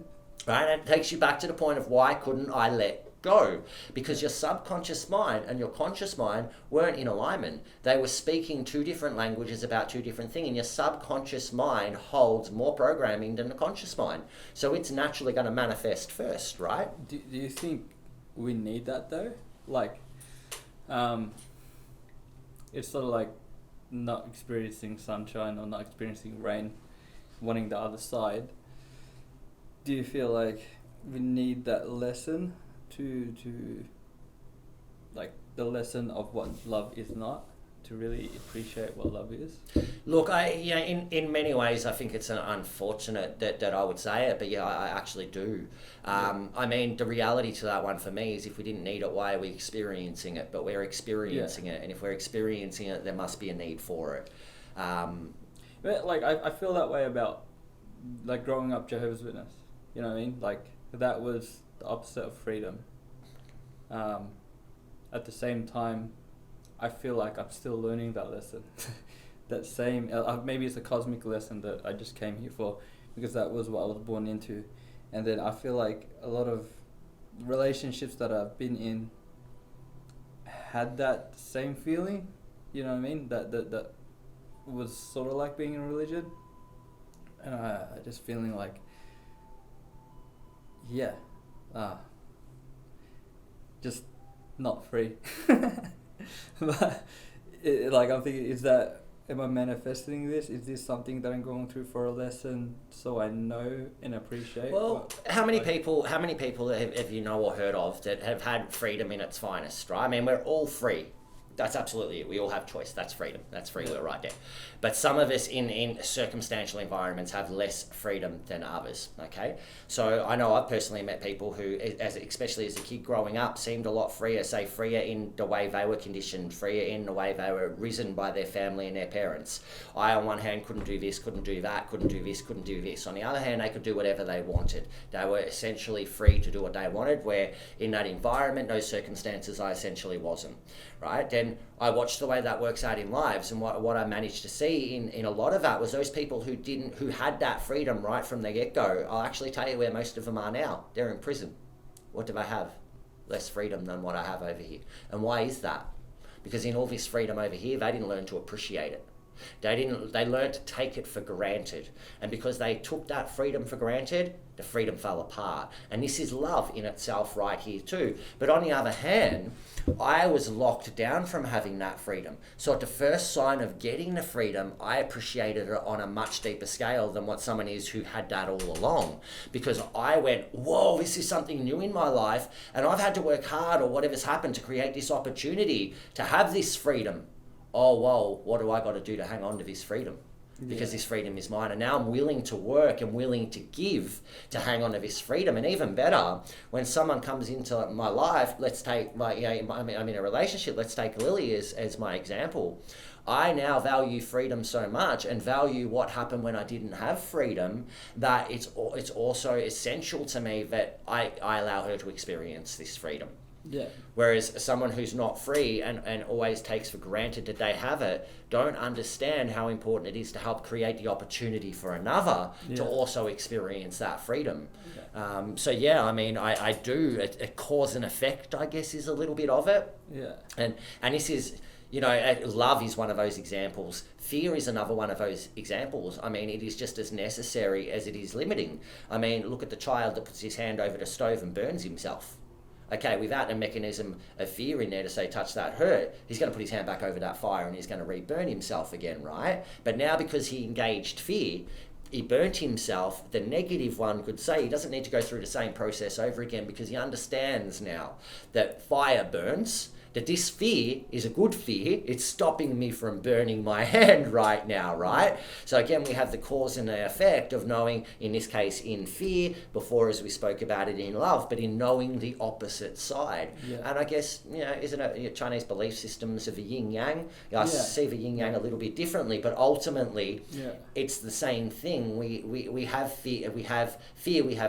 Right? And it takes you back to the point of why couldn't I let go? Because your subconscious mind and your conscious mind weren't in alignment. They were speaking two different languages about two different things, and your subconscious mind holds more programming than the conscious mind. So it's naturally going to manifest first, right? Do you think we need that though? Like, it's sort of like not experiencing sunshine or not experiencing rain, wanting the other side. Do you feel like we need that lesson to like the lesson of what love is not, to really appreciate what love is? Look, in many ways, I think it's unfortunate that I would say it, but I actually do. I mean, the reality to that one for me is if we didn't need it, why are we experiencing it? But we're experiencing it, and if we're experiencing it, there must be a need for it. But like, I feel that way about like growing up Jehovah's Witness. You know what I mean? Like, that was the opposite of freedom. At the same time, I feel like I'm still learning that lesson. That same, maybe it's a cosmic lesson that I just came here for, because that was what I was born into. And then I feel like a lot of relationships that I've been in had that same feeling. You know what I mean? That was sort of like being in religion. And I just feeling like, just not free. But I'm thinking, am I manifesting this? Is this something that I'm going through for a lesson so I know and appreciate? Well, how many people have you know or heard of that have had freedom in its finest, right? I mean, we're all free. That's absolutely it. We all have choice. That's freedom. That's free will right there. But some of us in circumstantial environments have less freedom than others, okay? So I know I've personally met people who, especially as a kid growing up, seemed a lot freer, say freer in the way they were conditioned, freer in the way they were risen by their family and their parents. I, on one hand, couldn't do this, couldn't do that, couldn't do this, couldn't do this. On the other hand, they could do whatever they wanted. They were essentially free to do what they wanted, where in that environment, those circumstances, I essentially wasn't, right? Then I watched the way that works out in lives, and what I managed to see in a lot of that was those people who had that freedom right from the get-go. I'll actually tell you where most of them are now. They're in prison. What do they have? Less freedom than what I have over here. And why is that? because in all this freedom over here, they didn't learn to appreciate it. They learned to take it for granted. And because they took that freedom for granted, the freedom fell apart. And this is love in itself right here too. But on the other hand, I was locked down from having that freedom. So at the first sign of getting the freedom, I appreciated it on a much deeper scale than what someone is who had that all along. Because I went, whoa, this is something new in my life, and I've had to work hard or whatever's happened to create this opportunity to have this freedom. Oh, whoa, what do I got to do to hang on to this freedom? Because this freedom is mine. And now I'm willing to work and willing to give to hang on to this freedom. And even better, when someone comes into my life, let's take I'm in a relationship, let's take Lily as my example. I now value freedom so much and value what happened when I didn't have freedom, that it's also essential to me that I allow her to experience this freedom. Yeah. Whereas someone who's not free and always takes for granted that they have it, don't understand how important it is to help create the opportunity for another to also experience that freedom. Yeah. I do, a cause and effect, I guess, is a little bit of it. Yeah. And this is, love is one of those examples. Fear is another one of those examples. I mean, it is just as necessary as it is limiting. I mean, look at the child that puts his hand over the stove and burns himself. Okay, without a mechanism of fear in there to say, touch that hurt, he's going to put his hand back over that fire and he's going to re-burn himself again, right? But now because he engaged fear, he burnt himself. The negative one could say he doesn't need to go through the same process over again because he understands now that fire burns, that this fear is a good fear. It's stopping me from burning my hand right now, right? So again, we have the cause and the effect of knowing, in this case, in fear, before as we spoke about it in love, but in knowing the opposite side. Yeah. And I guess, isn't it Chinese belief systems of the yin-yang? I see the yin-yang a little bit differently, but ultimately, it's the same thing. We have fear, we have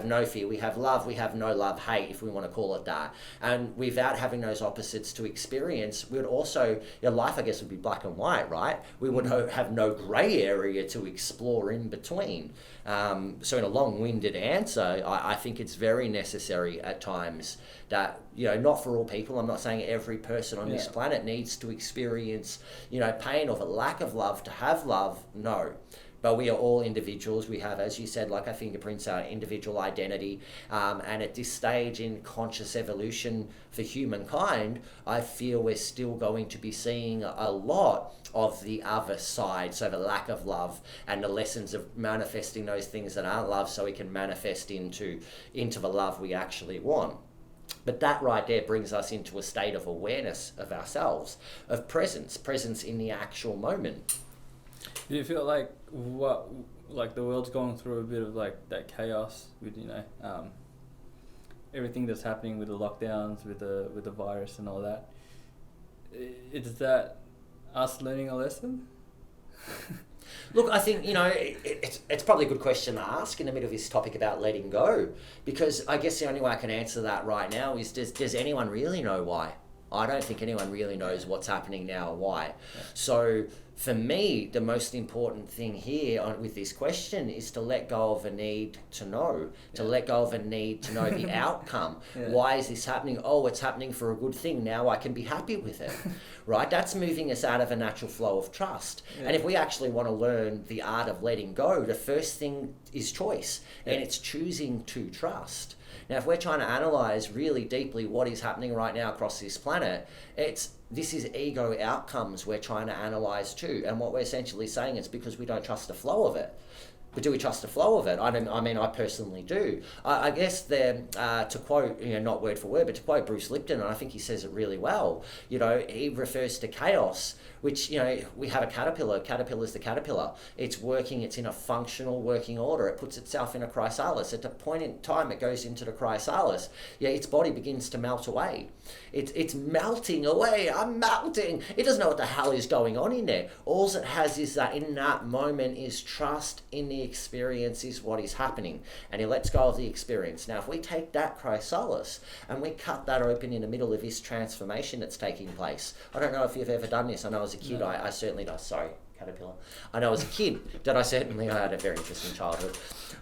no fear, we have love, we have no love, hate, if we want to call it that. And without having those opposites to experience, we would also, your life, I guess, would be black and white, right? We would have no grey area to explore in between. So in a long-winded answer, I think it's very necessary at times that, not for all people, I'm not saying every person on this planet needs to experience, pain or the lack of love to have love, no. But we are all individuals. We have, as you said, like our fingerprints, our individual identity. And at this stage in conscious evolution for humankind, I feel we're still going to be seeing a lot of the other side. So the lack of love and the lessons of manifesting those things that aren't love so we can manifest into the love we actually want. But that right there brings us into a state of awareness of ourselves, of presence in the actual moment. Do you feel like the world's going through a bit of like that chaos with everything that's happening with the lockdowns, with the virus and all that? Is that us learning a lesson? Look, I think, it's probably a good question to ask in the middle of this topic about letting go, because I guess the only way I can answer that right now is, does anyone really know why? I don't think anyone really knows what's happening now or why. Yeah. So for me, the most important thing here with this question is to let go of a need to know, to let go of a need to know the outcome. Why is this happening? Oh, it's happening for a good thing. Now I can be happy with it, right? That's moving us out of a natural flow of trust. And if we actually want to learn the art of letting go, the first thing is choice, and it's choosing to trust. Now, if we're trying to analyze really deeply what is happening right now across this planet, this is ego outcomes we're trying to analyze too. And what we're essentially saying is because we don't trust the flow of it. But do we trust the flow of it? I personally do. I guess to quote, not word for word, but to quote Bruce Lipton, and I think he says it really well, he refers to chaos, which, we have a caterpillar. Caterpillar's the caterpillar. It's working, it's in a functional working order. It puts itself in a chrysalis. At the point in time it goes into the chrysalis, its body begins to melt away. It's melting away. I'm melting. It doesn't know what the hell is going on in there. All it has is that in that moment is trust in the experience is what is happening. And he lets go of the experience. Now, if we take that chrysalis and we cut that open in the middle of this transformation that's taking place. I don't know if you've ever done this. I know as a kid, I certainly don't. Sorry. caterpillar. I know as a kid that I had a very interesting childhood.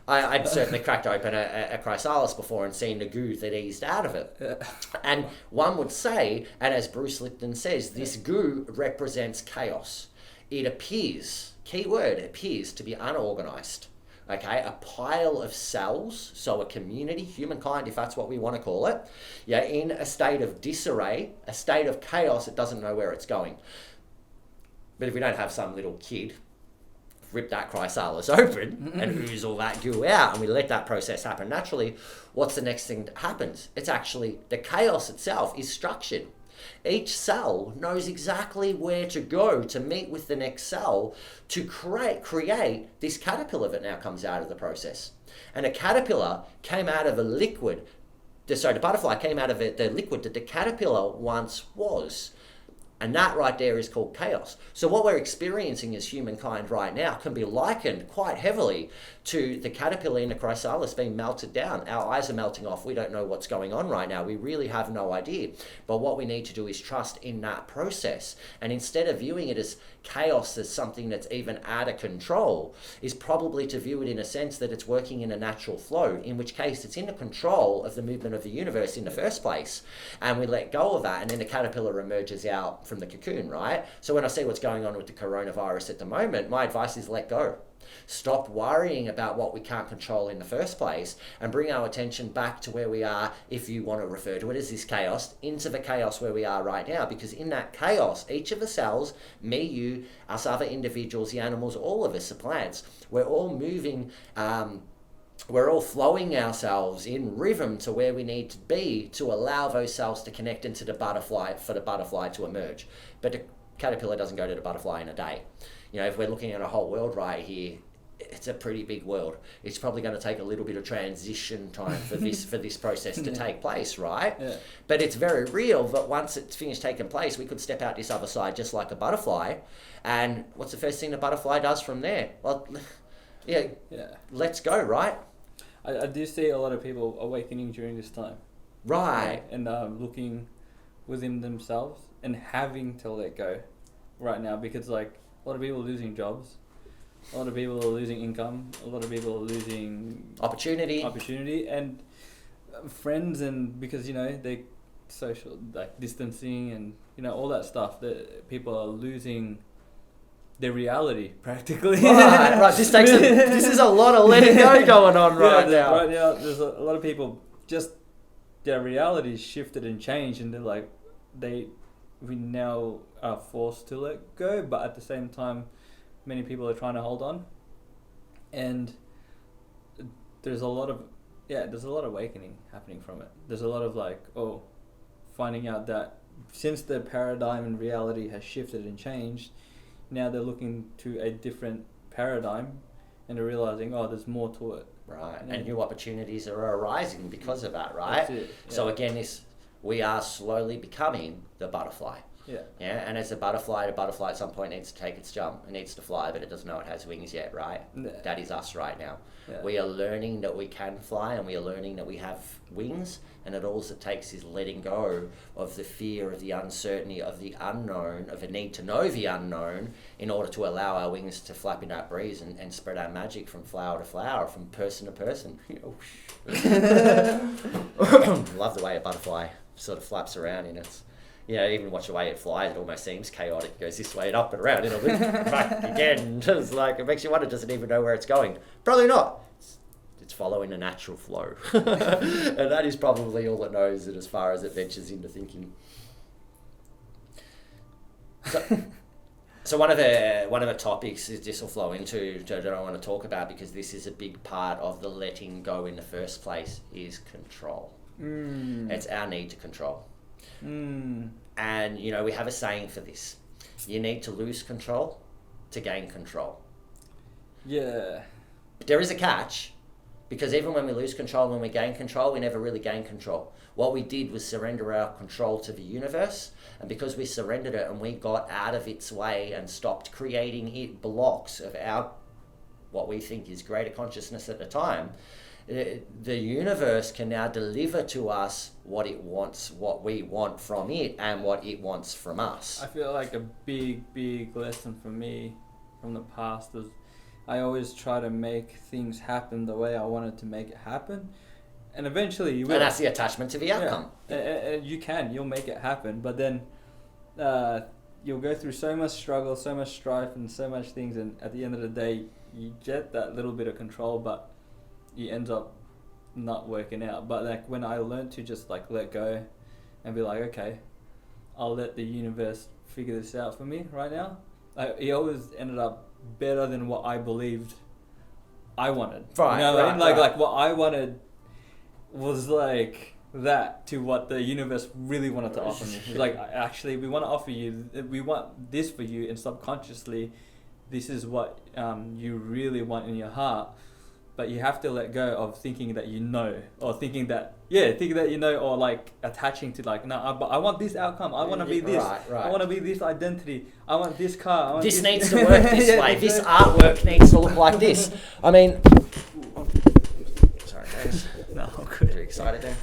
I'd certainly cracked open a chrysalis before and seen the goo that eased out of it. Yeah. And one would say, and as Bruce Lipton says, this goo represents chaos. It appears, key word, appears to be unorganized. Okay, a pile of cells, so a community, humankind, if that's what we want to call it, yeah, in a state of disarray, a state of chaos, it doesn't know where it's going. But if we don't have some little kid rip that chrysalis open and ooze all that goo out, and we let that process happen naturally, what's the next thing that happens? It's actually, the chaos itself is structured. Each cell knows exactly where to go to meet with the next cell to create this caterpillar that now comes out of the process. And a caterpillar came out of a liquid. The butterfly came out of the liquid that the caterpillar once was. And that right there is called chaos. So what we're experiencing as humankind right now can be likened quite heavily to the caterpillar in the chrysalis being melted down. Our eyes are melting off. We don't know what's going on right now. We really have no idea. But what we need to do is trust in that process. And instead of viewing it as chaos as something that's even out of control, is probably to view it in a sense that it's working in a natural flow, in which case it's in the control of the movement of the universe in the first place. And we let go of that, and then the caterpillar emerges out from the cocoon, right? So when I see what's going on with the coronavirus at the moment, my advice is let go. Stop worrying about what we can't control in the first place and bring our attention back to where we are, if you want to refer to it as this chaos, into the chaos where we are right now. Because in that chaos, each of the cells, me, you, us other individuals, the animals, all of us, the plants, we're all moving, we're all flowing ourselves in rhythm to where we need to be to allow those cells to connect into the butterfly, for the butterfly to emerge. But the caterpillar doesn't go to the butterfly in a day. You know, if we're looking at a whole world right here, it's a pretty big world. It's probably going to take a little bit of transition time for this process to take place, right? Yeah. But it's very real that once it's finished taking place, we could step out this other side just like a butterfly. And what's the first thing the butterfly does from there? Well, yeah. Let's go, right? I do see a lot of people awakening during this time. Right. And looking within themselves and having to let go right now, because like a lot of people are losing jobs, a lot of people are losing income, a lot of people are losing opportunity and friends, and because, you know, they social, like distancing and, you know, all that stuff, that people are losing their reality practically. Right. This is a lot of letting go going on right now. Right now, there's a lot of people just their reality shifted and changed, and they're like, we now are forced to let go, but at the same time, many people are trying to hold on, and there's a lot of awakening happening from it. There's a lot of finding out that since the paradigm and reality has shifted and changed, now they're looking to a different paradigm, and they're realizing, there's more to it. Right, and new opportunities are arising because of that, right? That's it. Yeah. So again, we are slowly becoming the butterfly. Yeah. Yeah, and as the butterfly at some point needs to take its jump. It needs to fly, but it doesn't know it has wings yet, right? Yeah. That is us right now. Yeah. We are learning that we can fly, and we are learning that we have wings, and it all it takes is letting go of the fear, of the uncertainty, of the unknown, of the need to know the unknown in order to allow our wings to flap in that breeze and spread our magic from flower to flower, from person to person. Love the way a butterfly sort of flaps around in its... even watch the way it flies, it almost seems chaotic. It goes this way and up and around, and it'll loop back again. It's like, it makes you wonder, does it even know where it's going? Probably not. It's following a natural flow. And that is probably all it knows as far as it ventures into thinking. So one of the topics is this will flow into that I want to talk about, because this is a big part of the letting go in the first place, is control. It's our need to control. And we have a saying for this: you need to lose control to gain control. Yeah. But there is a catch, because even when we lose control, when we gain control, we never really gain control. What we did was surrender our control to the universe, and because we surrendered it and we got out of its way and stopped creating it blocks of our what we think is greater consciousness at the time, the universe can now deliver to us what it wants, what we want from it, and what it wants from us. I feel like a big lesson for me from the past is I always try to make things happen the way I wanted to make it happen, and eventually you will. And that's the attachment to the outcome. You'll make it happen, but then you'll go through so much struggle, so much strife, and so much things, and at the end of the day, you get that little bit of control, but you end up not working out. But like when I learned to just like let go and be like, okay, I'll let the universe figure this out for me right now. It always ended up better than what I believed I wanted. Right, you know what I mean? Like right. like what I wanted was like that to what the universe really wanted to offer me. It's like, actually, we want to offer you, we want this for you, and subconsciously, this is what you really want in your heart. But you have to let go of thinking that you know, or thinking that you know, or like attaching to like, no, I want this outcome. I want to be this. Right. I want to be this identity. I want this car. I want This needs to work this way. Yeah, This artwork needs to look like this. I mean, sorry guys. No, good. Too excited there.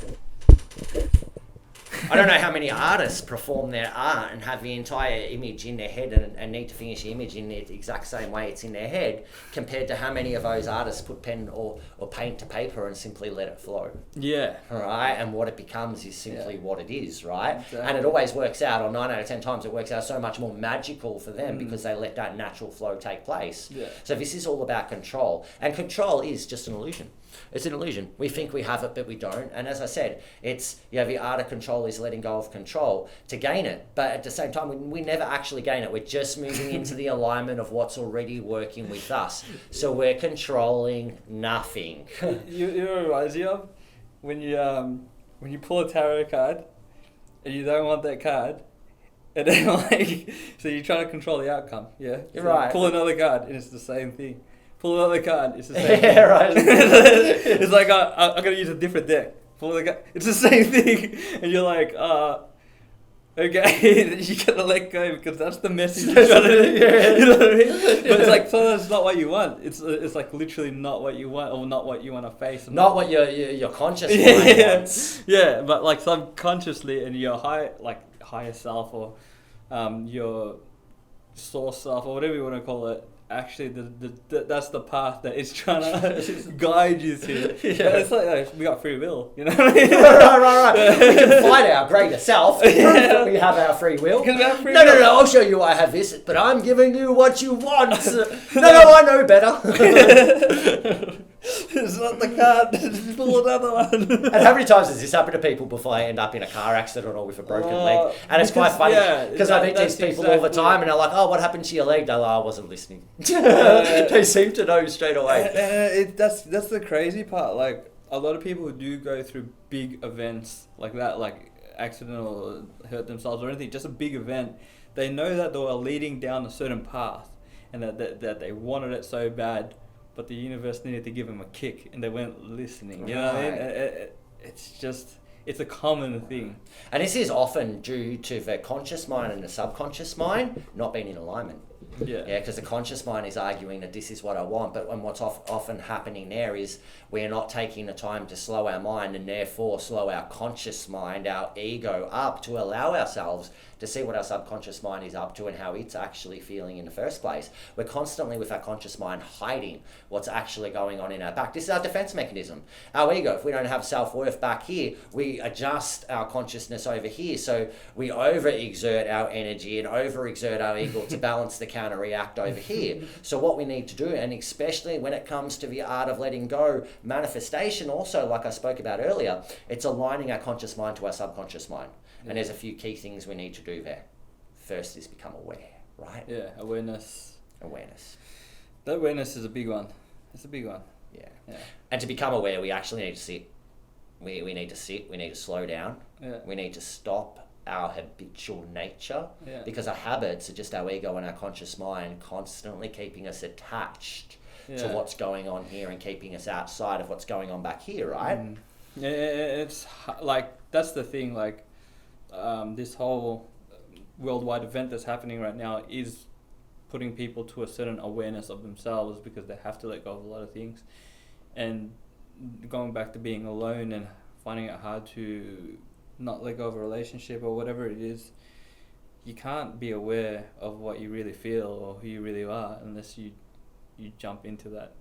I don't know how many artists perform their art and have the entire image in their head and need to finish the image in the exact same way it's in their head, compared to how many of those artists put pen or paint to paper and simply let it flow. Yeah. All right, and what it becomes is simply what it is, right? Exactly. And it always works out, or 9 out of 10 times, it works out so much more magical for them because they let that natural flow take place. Yeah. So this is all about control, and control is just an illusion. It's an illusion. We think we have it, but we don't. And as I said, it's, the art of control is letting go of control to gain it. But at the same time, we never actually gain it. We're just moving into the alignment of what's already working with us. So we're controlling nothing. You know what it reminds you of? When you pull a tarot card and you don't want that card, and then like, so you're trying to control the outcome, yeah? You're So right. Pull another card and it's the same thing. Pull another card, it's the same thing. Yeah, right. It's like, I'm going to use a different deck. Pull the card, it's the same thing. And you're like, okay, you gotta let go because that's the message you're trying to, you know what I mean? But it's like, sometimes it's not what you want. It's like literally not what you want, or not what you want to face. Not what your conscious mind wants. Yeah, but like subconsciously in your higher self, or your source self, or whatever you want to call it, actually that's the path that it's trying to guide you to. Yeah. It's like we got free will, you know what I mean? right. We can find our greater self, prove that we have our free will. Because we have free No, will. I'll show you I have this, but I'm giving you what you want. No, I know better. It's not the card, just pull another one. And how many times has this happened to people before I end up in a car accident or with a broken leg? And it's quite funny because I meet these people all the time and they're like, oh, what happened to your leg? They're like, oh, I wasn't listening. They seem to know straight away. That's the crazy part. Like, a lot of people who do go through big events like that, like accident or hurt themselves or anything, just a big event, they know that they were leading down a certain path and that they wanted it so bad, but the universe needed to give them a kick and they weren't listening. You know what I mean? It's a common thing. And this is often due to the conscious mind and the subconscious mind not being in alignment. Yeah, because the conscious mind is arguing that this is what I want, but what's often happening there is we're not taking the time to slow our mind and therefore slow our conscious mind, our ego up to allow ourselves to see what our subconscious mind is up to and how it's actually feeling in the first place. We're constantly with our conscious mind hiding what's actually going on in our back. This is our defense mechanism. Our ego, if we don't have self-worth back here, we adjust our consciousness over here. So we overexert our energy and overexert our ego to balance the counter-react over here. So what we need to do, and especially when it comes to the art of letting go, manifestation also, like I spoke about earlier, it's aligning our conscious mind to our subconscious mind. And there's a few key things we need to do there. First is become aware, right? Yeah, awareness. That awareness is a big one. It's a big one. Yeah. And to become aware, we actually need to sit. We need to sit. We need to slow down. Yeah. We need to stop our habitual nature. Yeah. Because our habits are just our ego and our conscious mind constantly keeping us attached to what's going on here and keeping us outside of what's going on back here, right? Yeah, it's like, that's the thing, like, this whole worldwide event that's happening right now is putting people to a certain awareness of themselves because they have to let go of a lot of things. And going back to being alone and finding it hard to not let go of a relationship or whatever it is, you can't be aware of what you really feel or who you really are unless you jump into that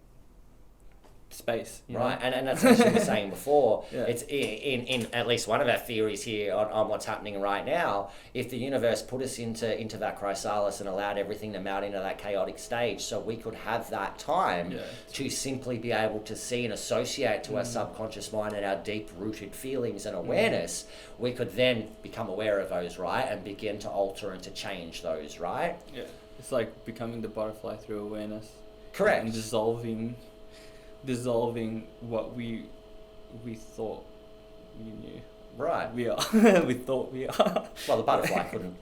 space, you right? know? And that's what you were saying before. Yeah. It's in at least one of our theories here on what's happening right now. If the universe put us into that chrysalis and allowed everything to melt into that chaotic stage, so we could have that time to simply be able to see and associate to our subconscious mind and our deep-rooted feelings and awareness, we could then become aware of those, right, and begin to alter and to change those, right? Yeah. It's like becoming the butterfly through awareness. Correct. And dissolving what we thought we knew. Right. We are. We thought we are. Well, the butterfly couldn't.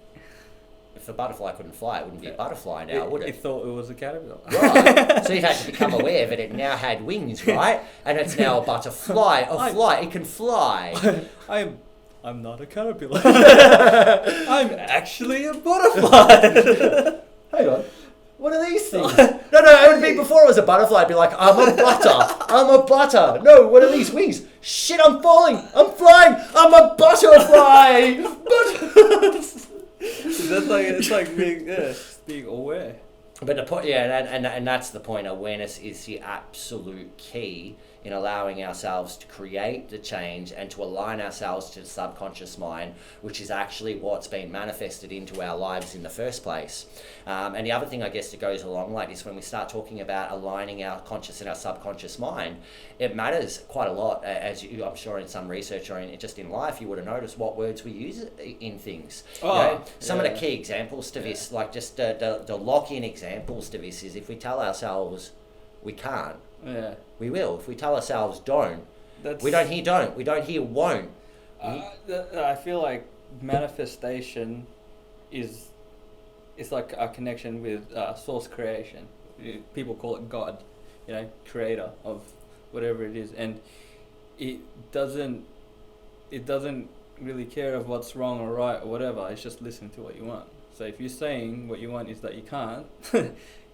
If the butterfly couldn't fly, it wouldn't be a butterfly now, would it? It thought it was a caterpillar. Right. So you've had to become aware that it now had wings, right? And it's now a butterfly. It can fly. I'm not a caterpillar. I'm actually a butterfly. Hang on. What are these things? No, it would be before it was a butterfly. It'd be like, I'm a butter. I'm a butter. No, what are these wings? Shit, I'm falling. I'm flying. I'm a butterfly. It's like being aware. But the point, and that's the point. Awareness is the absolute key in allowing ourselves to create the change and to align ourselves to the subconscious mind, which is actually what's been manifested into our lives in the first place. And the other thing, I guess, that goes along like this, when we start talking about aligning our conscious and our subconscious mind, it matters quite a lot, as you, I'm sure in some research or just in life, you would have noticed what words we use in things. Some of the key examples to this, like just the lock-in examples to this is if we tell ourselves we can't, we will. If we tell ourselves don't, we don't hear don't. We don't hear won't. I feel like manifestation is like a connection with source creation. People call it God, creator of whatever it is, and it doesn't really care of what's wrong or right or whatever. It's just listening to what you want. So if you're saying what you want is that you can't,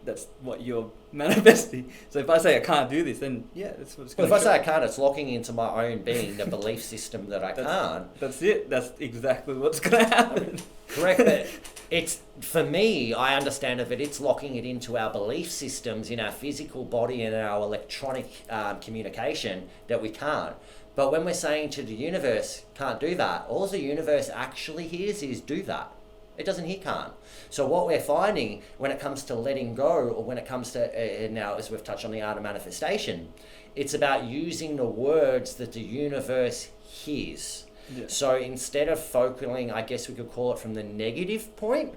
that's what you're manifesting. So if I say I can't do this, then that's what it's going to Well, if I say I can't, it's locking into my own being the belief system that I can't. That's it. That's exactly what's going to happen. Correct, but it's, for me, I understand of it, it's locking it into our belief systems in our physical body and our electronic communication that we can't. But when we're saying to the universe, can't do that, all the universe actually hears is do that. It doesn't hear can't. So what we're finding when it comes to letting go, or when it comes to, now as we've touched on the art of manifestation, it's about using the words that the universe hears. Yeah. So instead of focusing, I guess we could call it from the negative point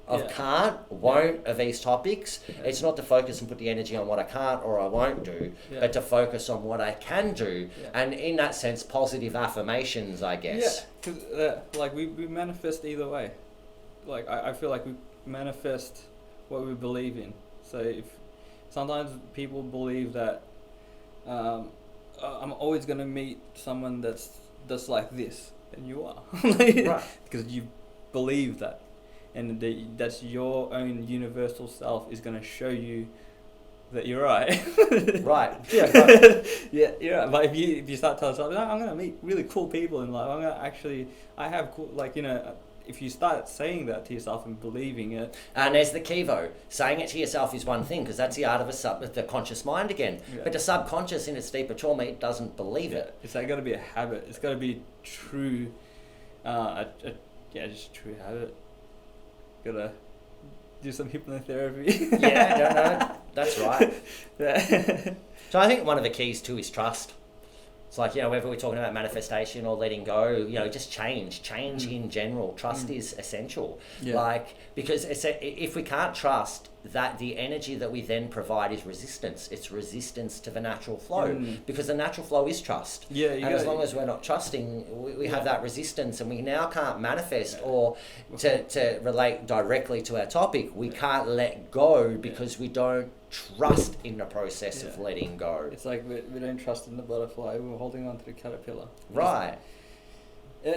of can't, won't, of these topics, it's not to focus and put the energy on what I can't or I won't do, but to focus on what I can do. And in that sense, positive affirmations, I guess. Yeah, because we manifest either way. Like I feel like we manifest what we believe in. So if sometimes people believe that I'm always going to meet someone that's like this, and you are, right? Because you believe that, and that's your own universal self is going to show you that you're right. Right. Yeah, you're right. But if you start telling yourself, I'm going to meet really cool people in life. I'm going to actually, I have cool, if you start saying that to yourself and believing it. And there's the key though. Saying it to yourself is one thing, because that's the art of the conscious mind again. Yeah. But the subconscious in its deeper trauma, it doesn't believe it. It's got to be a habit. It's got to be true, just true habit. Got to do some hypnotherapy. No, that's right. So I think one of the keys too is trust. It's like, whether we're talking about manifestation or letting go, just change in general. Trust is essential. Yeah. Because if we can't trust, that the energy that we then provide is resistance. It's resistance to the natural flow, because the natural flow is trust. Yeah. And as long as we're not trusting, we have that resistance, and we now can't manifest or to relate directly to our topic, we can't let go because we don't trust in the process of letting go. It's like we don't trust in the butterfly, we're holding on to the caterpillar. Right. And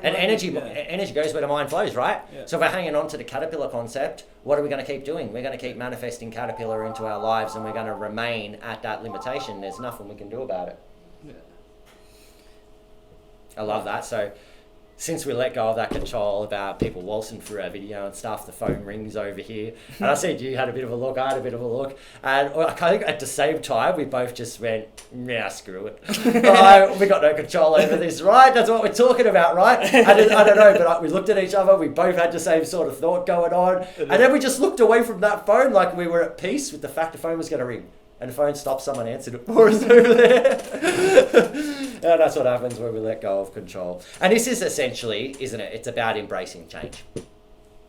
energy goes where the mind flows, right? Yeah. So if we're hanging on to the caterpillar concept, what are we going to keep doing? We're going to keep manifesting caterpillar into our lives, and we're going to remain at that limitation. There's nothing we can do about it. Yeah. I love that. So since we let go of that control about people waltzing through our video and stuff, the phone rings over here. And I said you had a bit of a look, I had a bit of a look. And I think at the same time, we both just went, nah, screw it. We got no control over this, right? That's what we're talking about, right? I don't know, but we looked at each other, we both had the same sort of thought going on. And then we just looked away from that phone like we were at peace with the fact the phone was going to ring. And the phone stopped, someone answered it for us over there. And that's what happens when we let go of control. And this is essentially, isn't it? It's about embracing change.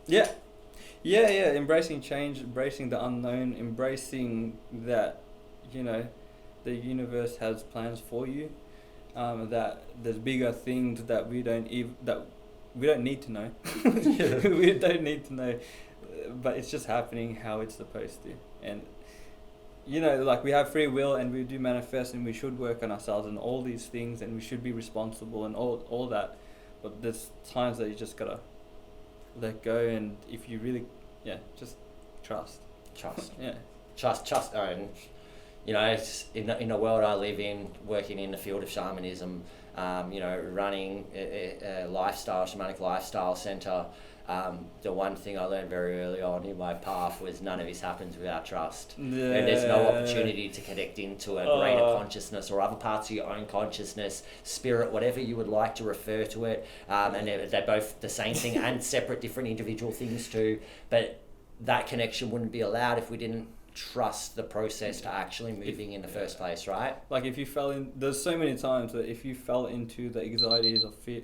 Yeah. Embracing change, embracing the unknown, embracing that, the universe has plans for you. That there's bigger things that we don't need to know. We don't need to know, but it's just happening how it's supposed to. And we have free will and we do manifest and we should work on ourselves and all these things and we should be responsible and all that. But there's times that you just gotta let go, and if you really, just trust. Yeah. Trust. And, it's in the world I live in, working in the field of shamanism, running a shamanic lifestyle centre. The one thing I learned very early on in my path was none of this happens without trust. Yeah. And there's no opportunity to connect into a greater consciousness or other parts of your own consciousness, spirit, whatever you would like to refer to it. And they're both the same thing and separate, different individual things too. But that connection wouldn't be allowed if we didn't trust the process to actually moving in the first place, right? Like if you there's so many times that if you fell into the anxieties of fear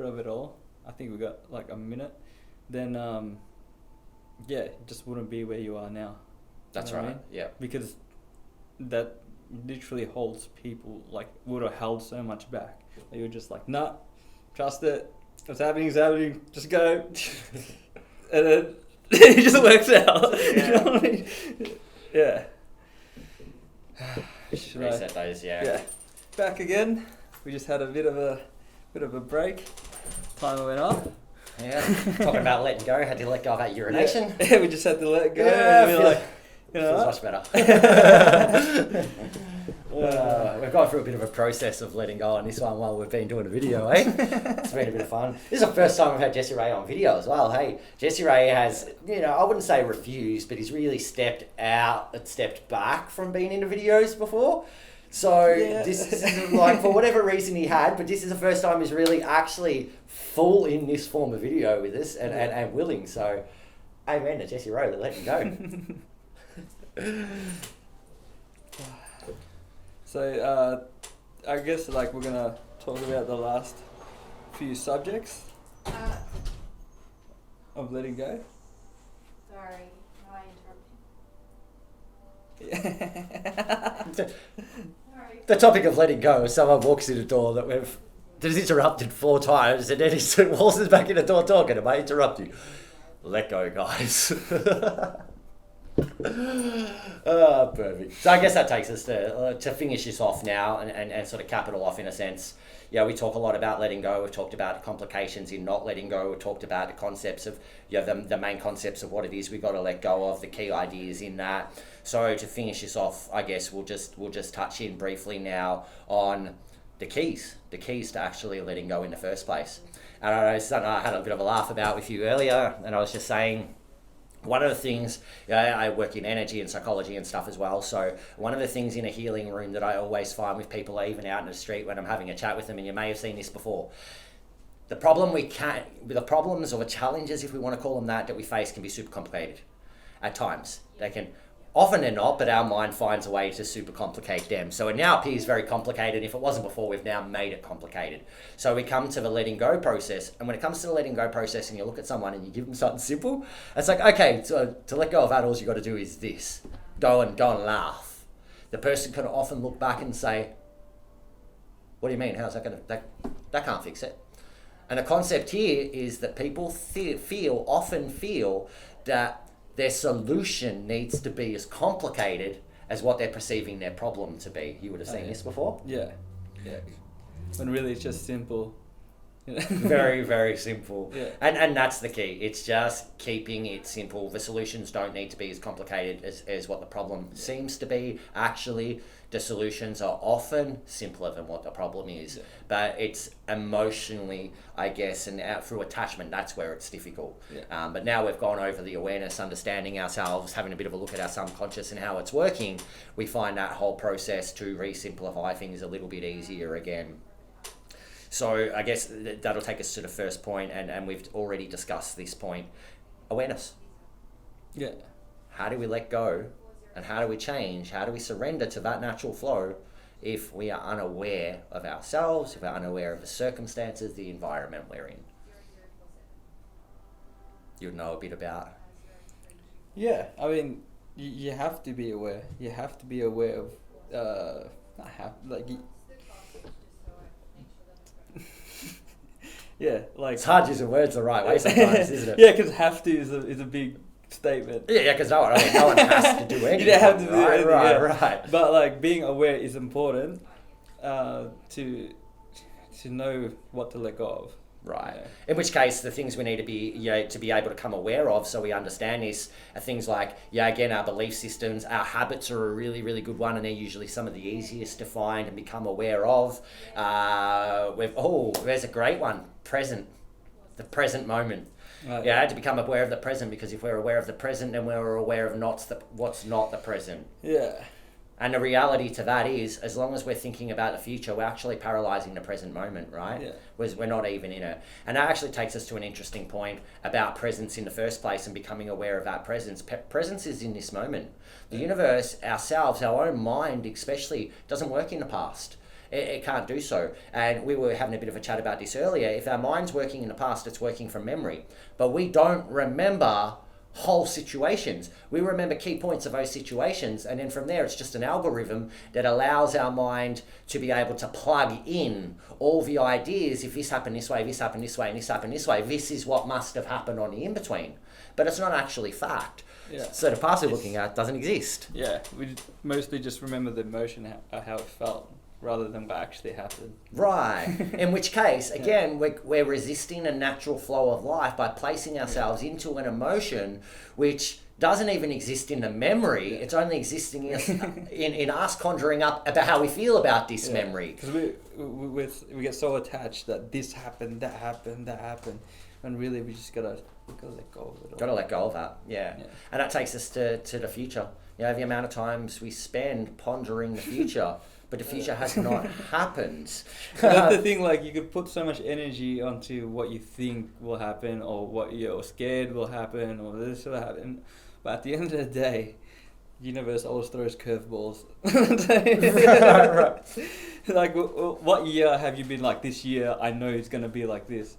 of it all, I think we got like a minute, then it just wouldn't be where you are now. That's right. I mean? Yeah. Because that literally holds people, would have held so much back. You're just like, nah, trust it. What's happening is happening. Just go. And then it just works out. Yeah. You know what I mean? Yeah. Reset those, Yeah. Back again. We just had a bit of a break. Timer went off. Yeah. Talking about letting go. Had to let go of that urination. Yeah, we just had to let go. Yeah, feels much better. We've gone through a bit of a process of letting go on this one while we've been doing a video, eh? It's been a bit of fun. This is the first time we've had Jecerey on video as well. Hey, Jecerey has, I wouldn't say refused, but he's really stepped back from being in the videos before. So this is for whatever reason he had, but this is the first time he's really actually full in this form of video with us and willing. So, amen to Jecerey that let him go. So, I guess we're gonna talk about the last few subjects of letting go. Sorry, I interrupted. The topic of letting go is someone walks in the door that we've just interrupted 4 times, and then he waltzes back in the door talking. Am I interrupting? Let go, guys. Perfect. So I guess that takes us to finish this off now and sort of cap it all off in a sense. Yeah, we talk a lot about letting go. We've talked about complications in not letting go. We've talked about the concepts of the main concepts of what it is we got to let go of, the key ideas in that. So to finish this off, I guess we'll just touch in briefly now on the keys to actually letting go in the first place. And I had a bit of a laugh about with you earlier, and I was just saying, one of the things, I work in energy and psychology and stuff as well, so one of the things in a healing room that I always find with people, even out in the street when I'm having a chat with them, and you may have seen this before, the problems or the challenges, if we want to call them that we face can be super complicated at times. They can, often they're not, but our mind finds a way to super complicate them. So it now appears very complicated. If it wasn't before, we've now made it complicated. So we come to the letting go process. And when it comes to the letting go process and you look at someone and you give them something simple, it's like, okay, so to let go of that, all you got to do is this. Go and laugh. The person can often look back and say, what do you mean? How's that going to, that can't fix it. And the concept here is that people often feel that their solution needs to be as complicated as what they're perceiving their problem to be. You would have seen this before? Yeah. When really it's just simple. Very, very simple. Yeah. And that's the key. It's just keeping it simple. The solutions don't need to be as complicated as what the problem seems to be. Actually, the solutions are often simpler than what the problem is. Yeah. But it's emotionally, I guess, and out through attachment, that's where it's difficult. Yeah. But now we've gone over the awareness, understanding ourselves, having a bit of a look at our subconscious and how it's working, we find that whole process to re-simplify things a little bit easier again. So I guess that'll take us to the first point, and we've already discussed this point. Awareness. Yeah. How do we let go, and how do we change? How do we surrender to that natural flow if we are unaware of ourselves, if we're unaware of the circumstances, the environment we're in? You would know a bit about. Yeah, I mean, you have to be aware. You have to be aware of, yeah, like... It's hard using words the right way sometimes, isn't it? Yeah, because have to is a big statement. Yeah, because no one has to do anything. You don't have to do anything, yeah. Right. But like being aware is important to know what to let go of. Right. Yeah. In which case, the things we need to be, to be able to come aware of, so we understand this, are things like, again, our belief systems, our habits are a really, really good one, and they're usually some of the easiest to find and become aware of. There's a great one, present, the present moment. Right. Yeah, to become aware of the present, because if we're aware of the present, then we're aware of what's not the present. Yeah. And the reality to that is, as long as we're thinking about the future, we're actually paralysing the present moment, right? Yeah. We're not even in it. And that actually takes us to an interesting point about presence in the first place and becoming aware of that presence. Presence is in this moment. The universe, ourselves, our own mind especially, doesn't work in the past. It can't do so. And we were having a bit of a chat about this earlier. If our mind's working in the past, it's working from memory. But we don't remember whole situations. We remember key points of those situations, and then from there it's just an algorithm that allows our mind to be able to plug in all the ideas. If this happened this way, this happened this way, and this happened this way, this is what must have happened on the in-between. But it's not actually fact. Yeah. So the past we're looking at doesn't exist. Yeah, we mostly just remember the emotion, how it felt, rather than what actually happened. Right. In which case, again, we're resisting a natural flow of life by placing ourselves into an emotion which doesn't even exist in the memory. It's only existing in us conjuring up about how we feel about this memory. Because we get so attached that this happened, that happened, when really we just gotta let go of it all. Gotta let go of that, yeah. And that takes us to the future. The amount of times we spend pondering the future. But the future has not happened. That's the thing, like, you could put so much energy onto what you think will happen, or what you're scared will happen, or this will happen. But at the end of the day, the universe always throws curveballs. Right. Like, what year have you been like, this year I know it's going to be like this?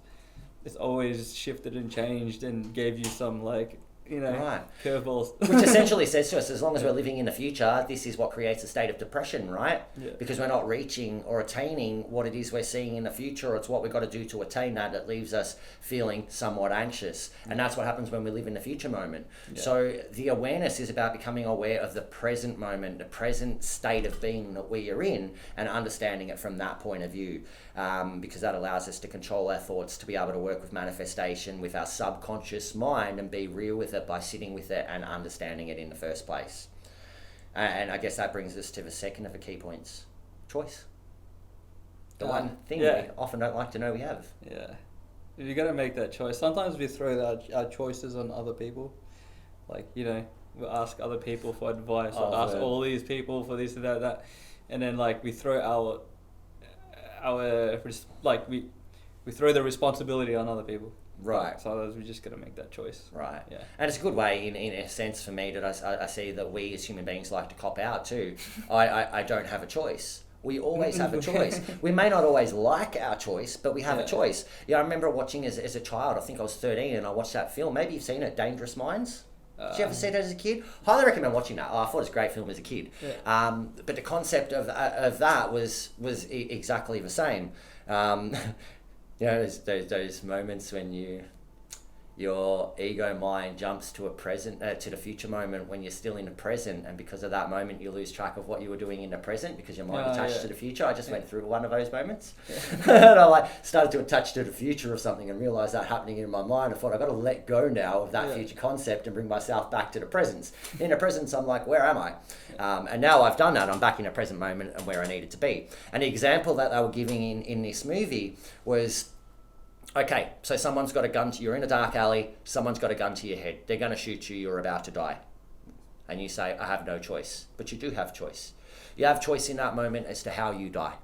It's always shifted and changed and gave you some, like, Right. curveballs. Which essentially says to us, as long as we're living in the future, this is what creates a state of depression, right? Yeah. Because we're not reaching or attaining what it is we're seeing in the future. It's what we've got to do to attain that leaves us feeling somewhat anxious. And that's what happens when we live in the future moment. Yeah. So the awareness is about becoming aware of the present moment, the present state of being that we are in, and understanding it from that point of view. Because that allows us to control our thoughts, to be able to work with manifestation, with our subconscious mind, and be real with it by sitting with it and understanding it in the first place. And I guess that brings us to the second of the key points: choice. The one thing we often don't like to know we have. Yeah. You got to make that choice. Sometimes we throw our choices on other people. Like, we ask other people for advice, or ask all these people for this and that. And then, like, we throw we throw the responsibility on other people. Right. So we just got to make that choice. Right. Yeah. And it's a good way, in a sense, for me, that I see that we as human beings like to cop out too. I don't have a choice. We always have a choice. We may not always like our choice, but we have a choice. I remember watching as a child, I think I was 13, and I watched that film. Maybe you've seen it, Dangerous Minds? Did you ever see that as a kid? Highly recommend watching that. I thought it was a great film as a kid. Yeah. But the concept of that was exactly the same. There's those moments when you your ego mind jumps to to the future moment when you're still in the present, and because of that moment you lose track of what you were doing in the present because your mind attached to the future. I just went through one of those moments. And I started to attach to the future of something and realised that happening in my mind. I thought I've got to let go now of that future concept and bring myself back to the present. In the present, I'm like, where am I? And now I've done that, I'm back in the present moment and where I needed to be. And the example that they were giving in this movie was, okay, so someone's got a gun you're in a dark alley, someone's got a gun to your head, they're going to shoot you, you're about to die. And you say, I have no choice. But you do have choice. You have choice in that moment as to how you die.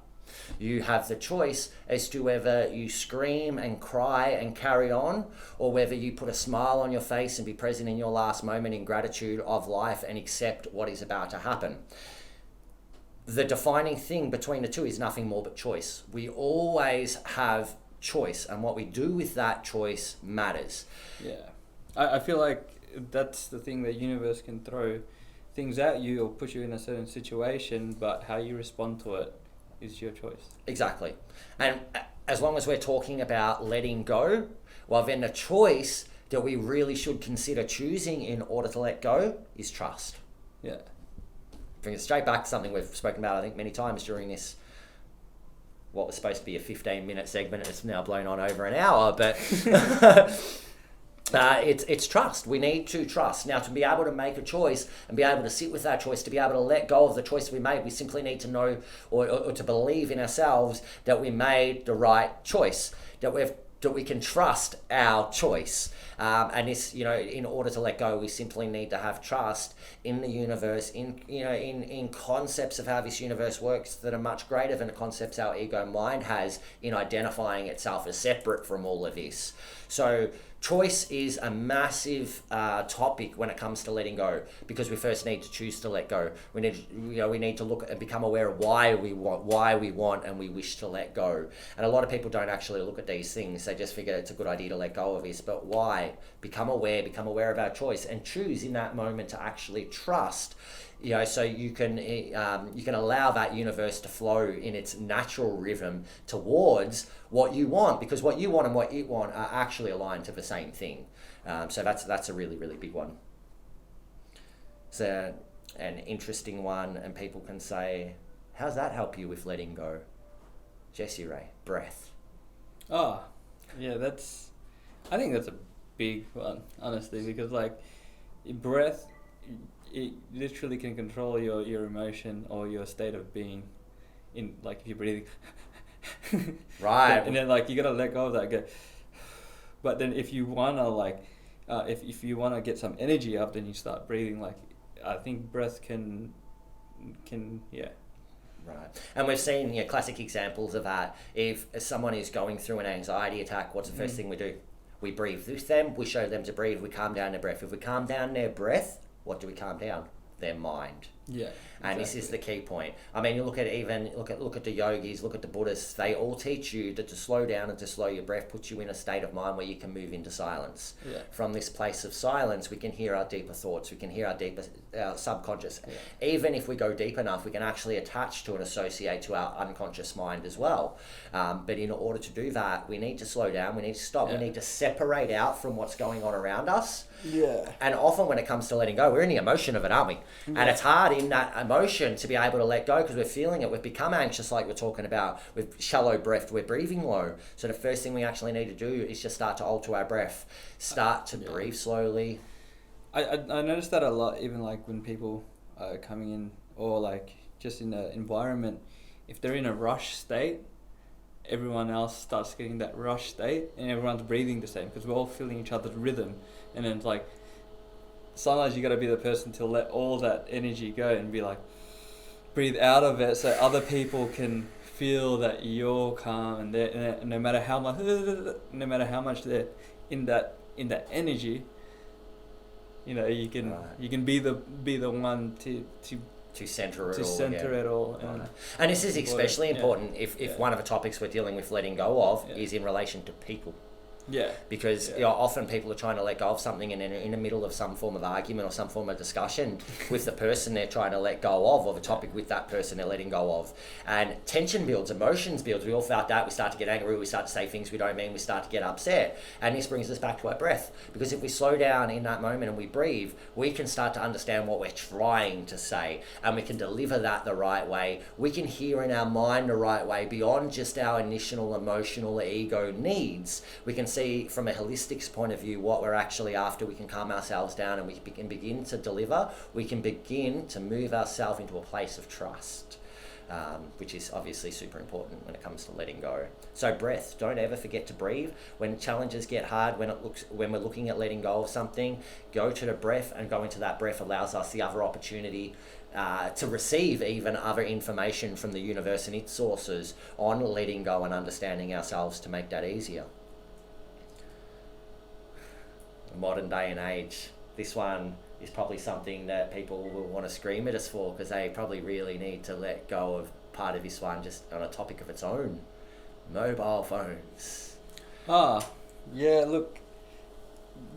You have the choice as to whether you scream and cry and carry on, or whether you put a smile on your face and be present in your last moment in gratitude of life and accept what is about to happen. The defining thing between the two is nothing more but choice. We always have choice, and what we do with that choice matters. I feel like that's the thing. The universe can throw things at you or put you in a certain situation, but how you respond to it is your choice. Exactly. And as long as we're talking about letting go, well, then the choice that we really should consider choosing in order to let go is trust. Bring it straight back to something we've spoken about, I think, many times during this, what was supposed to be a 15-minute segment. It's now blown on over an hour, but it's trust. We need to trust. Now, to be able to make a choice and be able to sit with that choice, to be able to let go of the choice we made, we simply need to know or to believe in ourselves that we made the right choice, that we can trust our choice. And this, in order to let go, we simply need to have trust in the universe, in concepts of how this universe works that are much greater than the concepts our ego mind has in identifying itself as separate from all of this. So choice is a massive topic when it comes to letting go, because we first need to choose to let go. We need to look and become aware of why we want and we wish to let go. And a lot of people don't actually look at these things. They just figure it's a good idea to let go of this, but why? Become aware of our choice and choose in that moment to actually trust. So you can allow that universe to flow in its natural rhythm towards what you want, because what you want and what it want are actually aligned to the same thing. So that's a really, really big one. It's an interesting one, and people can say, how's that help you with letting go? Jecerey, breath. Oh, yeah, I think that's a big one, honestly, because breath, it literally can control your emotion or your state of being in, if you're breathing. Right. And then you gotta let go of that. Go. But then if you wanna if you wanna get some energy up, then you start breathing. I think breath can. Right. And we've seen classic examples of that. If someone is going through an anxiety attack, what's the first thing we do? We breathe with them, we show them to breathe, we calm down their breath. If we calm down their breath, what do we calm down? Their mind. Yeah. And exactly. this is the key point. I mean, you look at the yogis, look at the Buddhists. They all teach you that to slow down and to slow your breath puts you in a state of mind where you can move into silence. Yeah. From this place of silence, we can hear our deeper thoughts. We can hear our subconscious. Yeah. Even if we go deep enough, we can actually attach to and associate to our unconscious mind as well. But in order to do that, we need to slow down. We need to stop. Yeah. We need to separate out from what's going on around us. Yeah. And often when it comes to letting go, we're in the emotion of it, aren't we? Yeah. And it's hard in that emotion to be able to let go because we're feeling it. We've become anxious, like we're talking about. With shallow breath, we're breathing low. So the first thing we actually need to do is just start to alter our breath. Start to breathe slowly. I noticed that a lot, even when people are coming in or just in an environment, if they're in a rush state, everyone else starts getting that rush state and everyone's breathing the same because we're all feeling each other's rhythm. And then it's sometimes you got to be the person to let all that energy go and be breathe out of it so other people can feel that you're calm and no matter how much they're in that energy, you can be the one to center it all. And this is especially important if one of the topics we're dealing with letting go of is in relation to people. Yeah. Because Yeah. you know, often people are trying to let go of something and then in the middle of some form of argument or some form of discussion with the person they're trying to let go of the topic with that person they're letting go of. And tension builds, emotions builds. We all felt that. We start to get angry, we start to say things we don't mean, we start to get upset. And this brings us back to our breath. Because if we slow down in that moment and we breathe, we can start to understand what we're trying to say, and we can deliver that the right way. We can hear in our mind the right way beyond just our initial emotional ego needs. We can see from a holistic point of view what we're actually after. We can calm ourselves down and we can begin to deliver. We can begin to move ourselves into a place of trust, which is obviously super important when it comes to letting go. So breath, don't ever forget to breathe. When challenges get hard, when we're looking at letting go of something, go to the breath, and going to that breath allows us the other opportunity to receive even other information from the universe and its sources on letting go and understanding ourselves to make that easier. Modern day and age, this one is probably something that people will want to scream at us for, because they probably really need to let go of part of this one just on a topic of its own. Mobile phones. Yeah, look,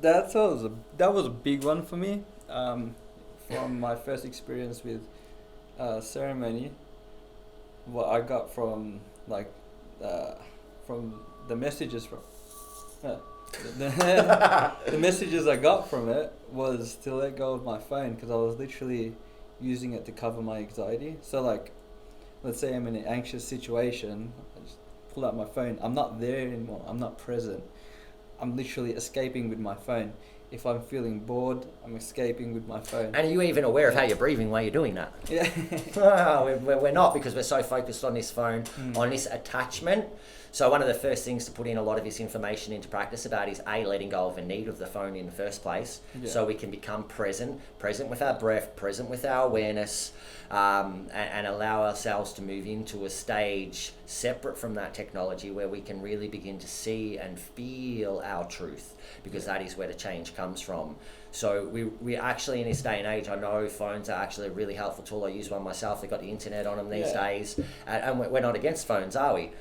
that was a big one for me. From my first experience with ceremony, what I got from from the messages from the messages I got from it was to let go of my phone, because I was literally using it to cover my anxiety. So like, let's say I'm in an anxious situation, I just pull out my phone. I'm not there anymore. I'm not present. I'm literally escaping with my phone. If I'm feeling bored, I'm escaping with my phone. And are you even aware of how you're breathing while you're doing that? Yeah. We're not, because we're so focused on this phone, on this attachment. So one of the first things to put in a lot of this information into practice about is letting go of the need of the phone in the first place, so we can become present with our breath, present with our awareness, and allow ourselves to move into a stage separate from that technology where we can really begin to see and feel our truth, because that is where the change comes from. So we actually, in this day and age, I know phones are actually a really helpful tool. I use one myself. They've got the internet on them these days, and we're not against phones, are we?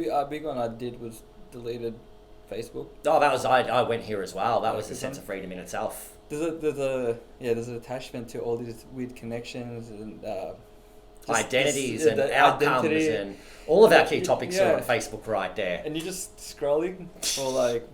A big one I did was deleted Facebook. Oh, that was I went here as well. That was a sense of freedom in itself. There's an attachment to all these weird connections and identities and outcomes and all of our key topics are on Facebook right there. And you're just scrolling for like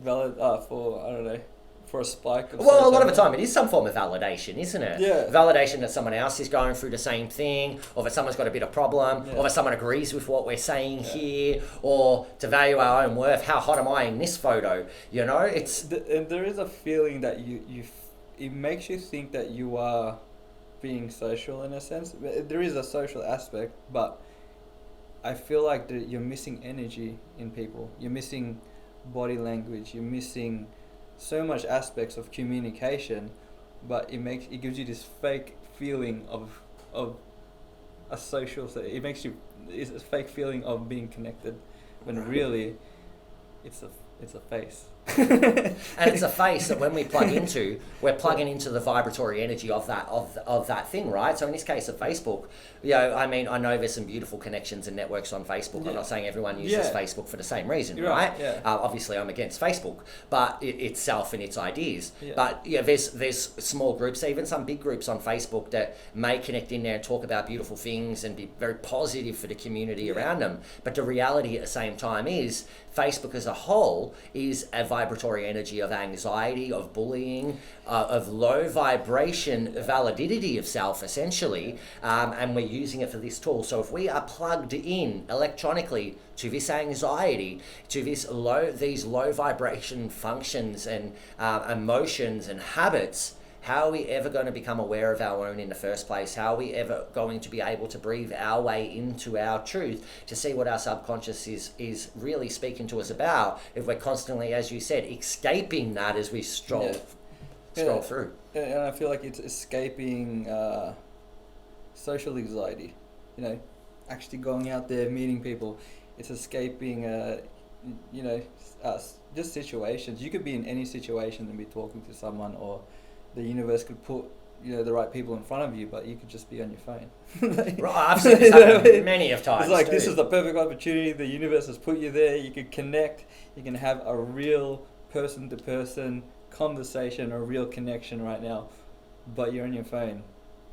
for a spike of well, a lot of the time it is some form of validation, isn't it? Yeah. Validation that someone else is going through the same thing, or that someone's got a bit of problem, or that someone agrees with what we're saying here, or to value our own worth. How hot am I in this photo? You know, and there is a feeling that it makes you think that you are being social in a sense. There is a social aspect, but I feel like you're missing energy in people. You're missing body language. You're missing so much aspects of communication, but it gives you this fake feeling of a social. It's a fake feeling of being connected, when really it's a face. And it's a face that when we plug into, we're plugging into the vibratory energy of that thing, right? So in this case of Facebook, I mean, I know there's some beautiful connections and networks on Facebook. Yeah. I'm not saying everyone uses Facebook for the same reason, right? Yeah. Obviously, I'm against Facebook, but itself and its ideas. Yeah. But there's small groups, even some big groups on Facebook that may connect in there and talk about beautiful things and be very positive for the community around them. But the reality at the same time is Facebook as a whole is a vibratory energy of anxiety, of bullying, of low vibration validity of self, essentially, and we're using it for this tool. So if we are plugged in electronically to this anxiety, to these low vibration functions and emotions and habits, how are we ever going to become aware of our own in the first place? How are we ever going to be able to breathe our way into our truth, to see what our subconscious is really speaking to us about, if we're constantly, as you said, escaping that as we stroll through? And I feel like it's escaping social anxiety, actually going out there, meeting people. It's escaping, just situations. You could be in any situation and be talking to someone, or the universe could put the right people in front of you, but you could just be on your phone. Right, I've seen this happen many of times. It's like, too. this is the perfect opportunity. The universe has put you there. You can connect. You can have a real person-to-person conversation, a real connection right now, but you're on your phone,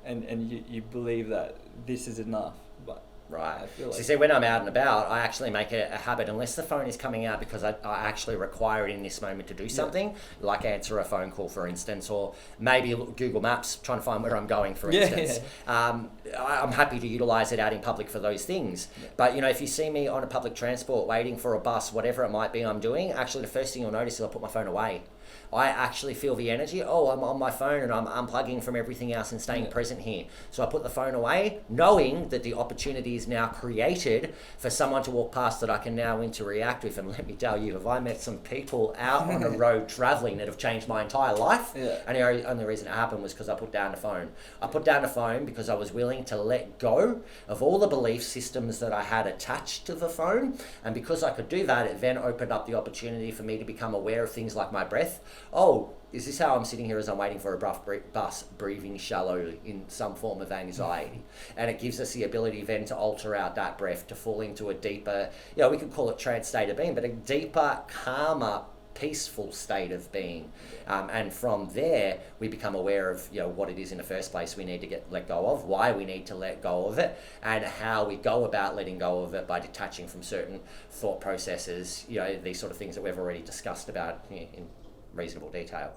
and you believe that this is enough. But Right. I feel like, So see, when I'm out and about, I actually make it a habit, unless the phone is coming out because I actually require it in this moment to do something, like answer a phone call, for instance, or maybe look Google Maps, trying to find where I'm going, for instance. I'm happy to utilise it out in public for those things. Yeah. But, if you see me on a public transport, waiting for a bus, whatever it might be I'm doing, actually the first thing you'll notice is I'll put my phone away. I actually feel the energy. Oh, I'm on my phone and I'm unplugging from everything else and staying present here. So I put the phone away, knowing that the opportunity is now created for someone to walk past that I can now interact with. And let me tell you, have I met some people out on the road traveling that have changed my entire life? Yeah. And the only reason it happened was because I put down the phone. I put down the phone because I was willing to let go of all the belief systems that I had attached to the phone. And because I could do that, it then opened up the opportunity for me to become aware of things like my breath. Oh, is this how I'm sitting here as I'm waiting for a bus, breathing shallow in some form of anxiety? And it gives us the ability then to alter out that breath, to fall into a deeper, we could call it trance state of being, but a deeper, calmer, peaceful state of being. And from there, we become aware of, what it is in the first place we need to let go of, why we need to let go of it, and how we go about letting go of it by detaching from certain thought processes, these sort of things that we've already discussed about in reasonable detail.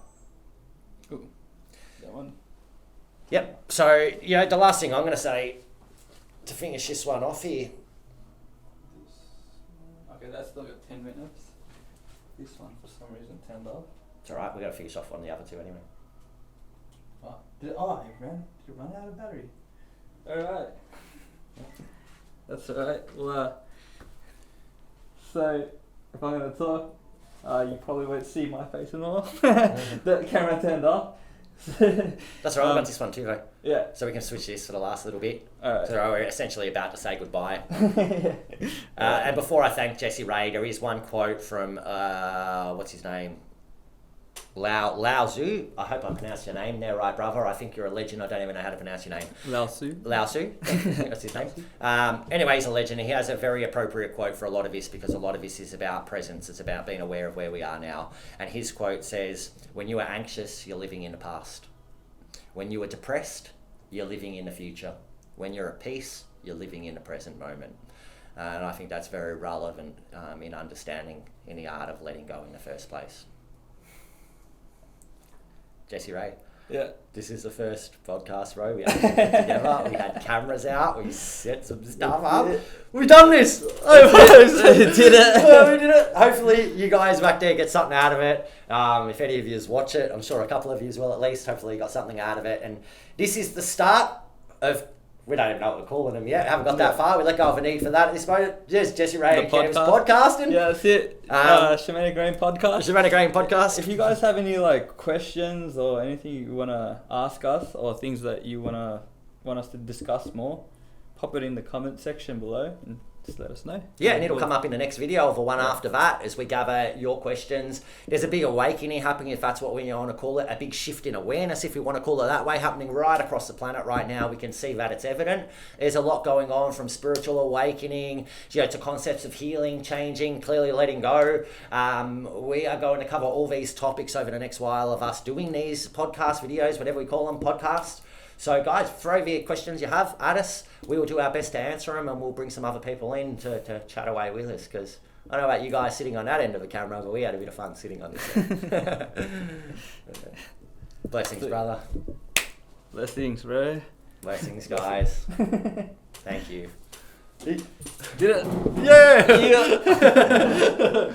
Ooh, that one. Yep. So, the last thing I'm going to say to finish this one off here. Okay, that's still got 10 minutes. This one, for some reason, turned off. It's all right. We've got to finish off on the other two anyway. Did it run out of battery? Alright. That's alright. Well, so, if I'm going to talk, you probably won't see my face anymore. The camera turned off. That's all right. I've got this one too, though. Yeah. So we can switch this for the last little bit. Alright. So we're essentially about to say goodbye. And before I thank Jecerey, there is one quote from, what's his name? Lao Tzu. I hope I pronounced your name there right, brother. I think you're a legend. I don't even know how to pronounce your name. Lao Tzu. Lao Tzu. That's his name. Anyway, he's a legend. He has a very appropriate quote for a lot of this, because a lot of this is about presence. It's about being aware of where we are now. And his quote says, "When you are anxious, you're living in the past. When you are depressed, you're living in the future. When you're at peace, you're living in the present moment." And I think that's very relevant in understanding in the art of letting go in the first place. Jecerey, Yeah. this is the first podcast, bro. We actually got together. We had cameras out. We set some stuff up. We've done this. We did it. We did it. Hopefully, you guys back there get something out of it. If any of you watch it, I'm sure a couple of you will at least. Hopefully, you got something out of it. And this is the start of. We don't even know what we're calling them yet. Haven't got that far. We let go of a need for that at this moment. Just Jecerey and Cam's podcasting. Yeah, that's it. Shamanic Rain podcast. Shamanic Rain podcast. If you guys have any questions or anything you want to ask us, or things that you want us to discuss more, pop it in the comment section below and just let us know. Yeah, and it'll come up in the next video or the one after that as we gather your questions. There's a big awakening happening, if that's what we want to call it, a big shift in awareness, if we want to call it that way, happening right across the planet right now. We can see that it's evident. There's a lot going on, from spiritual awakening, to concepts of healing, changing, clearly letting go. We are going to cover all these topics over the next while of us doing these podcast videos, whatever we call them, podcasts. So guys, throw the questions you have at us. We will do our best to answer them, and we'll bring some other people in to chat away with us, because I don't know about you guys sitting on that end of the camera, but we had a bit of fun sitting on this end. Blessings, brother. Blessings, bro. Blessings, guys. Thank you. Did it. Yeah!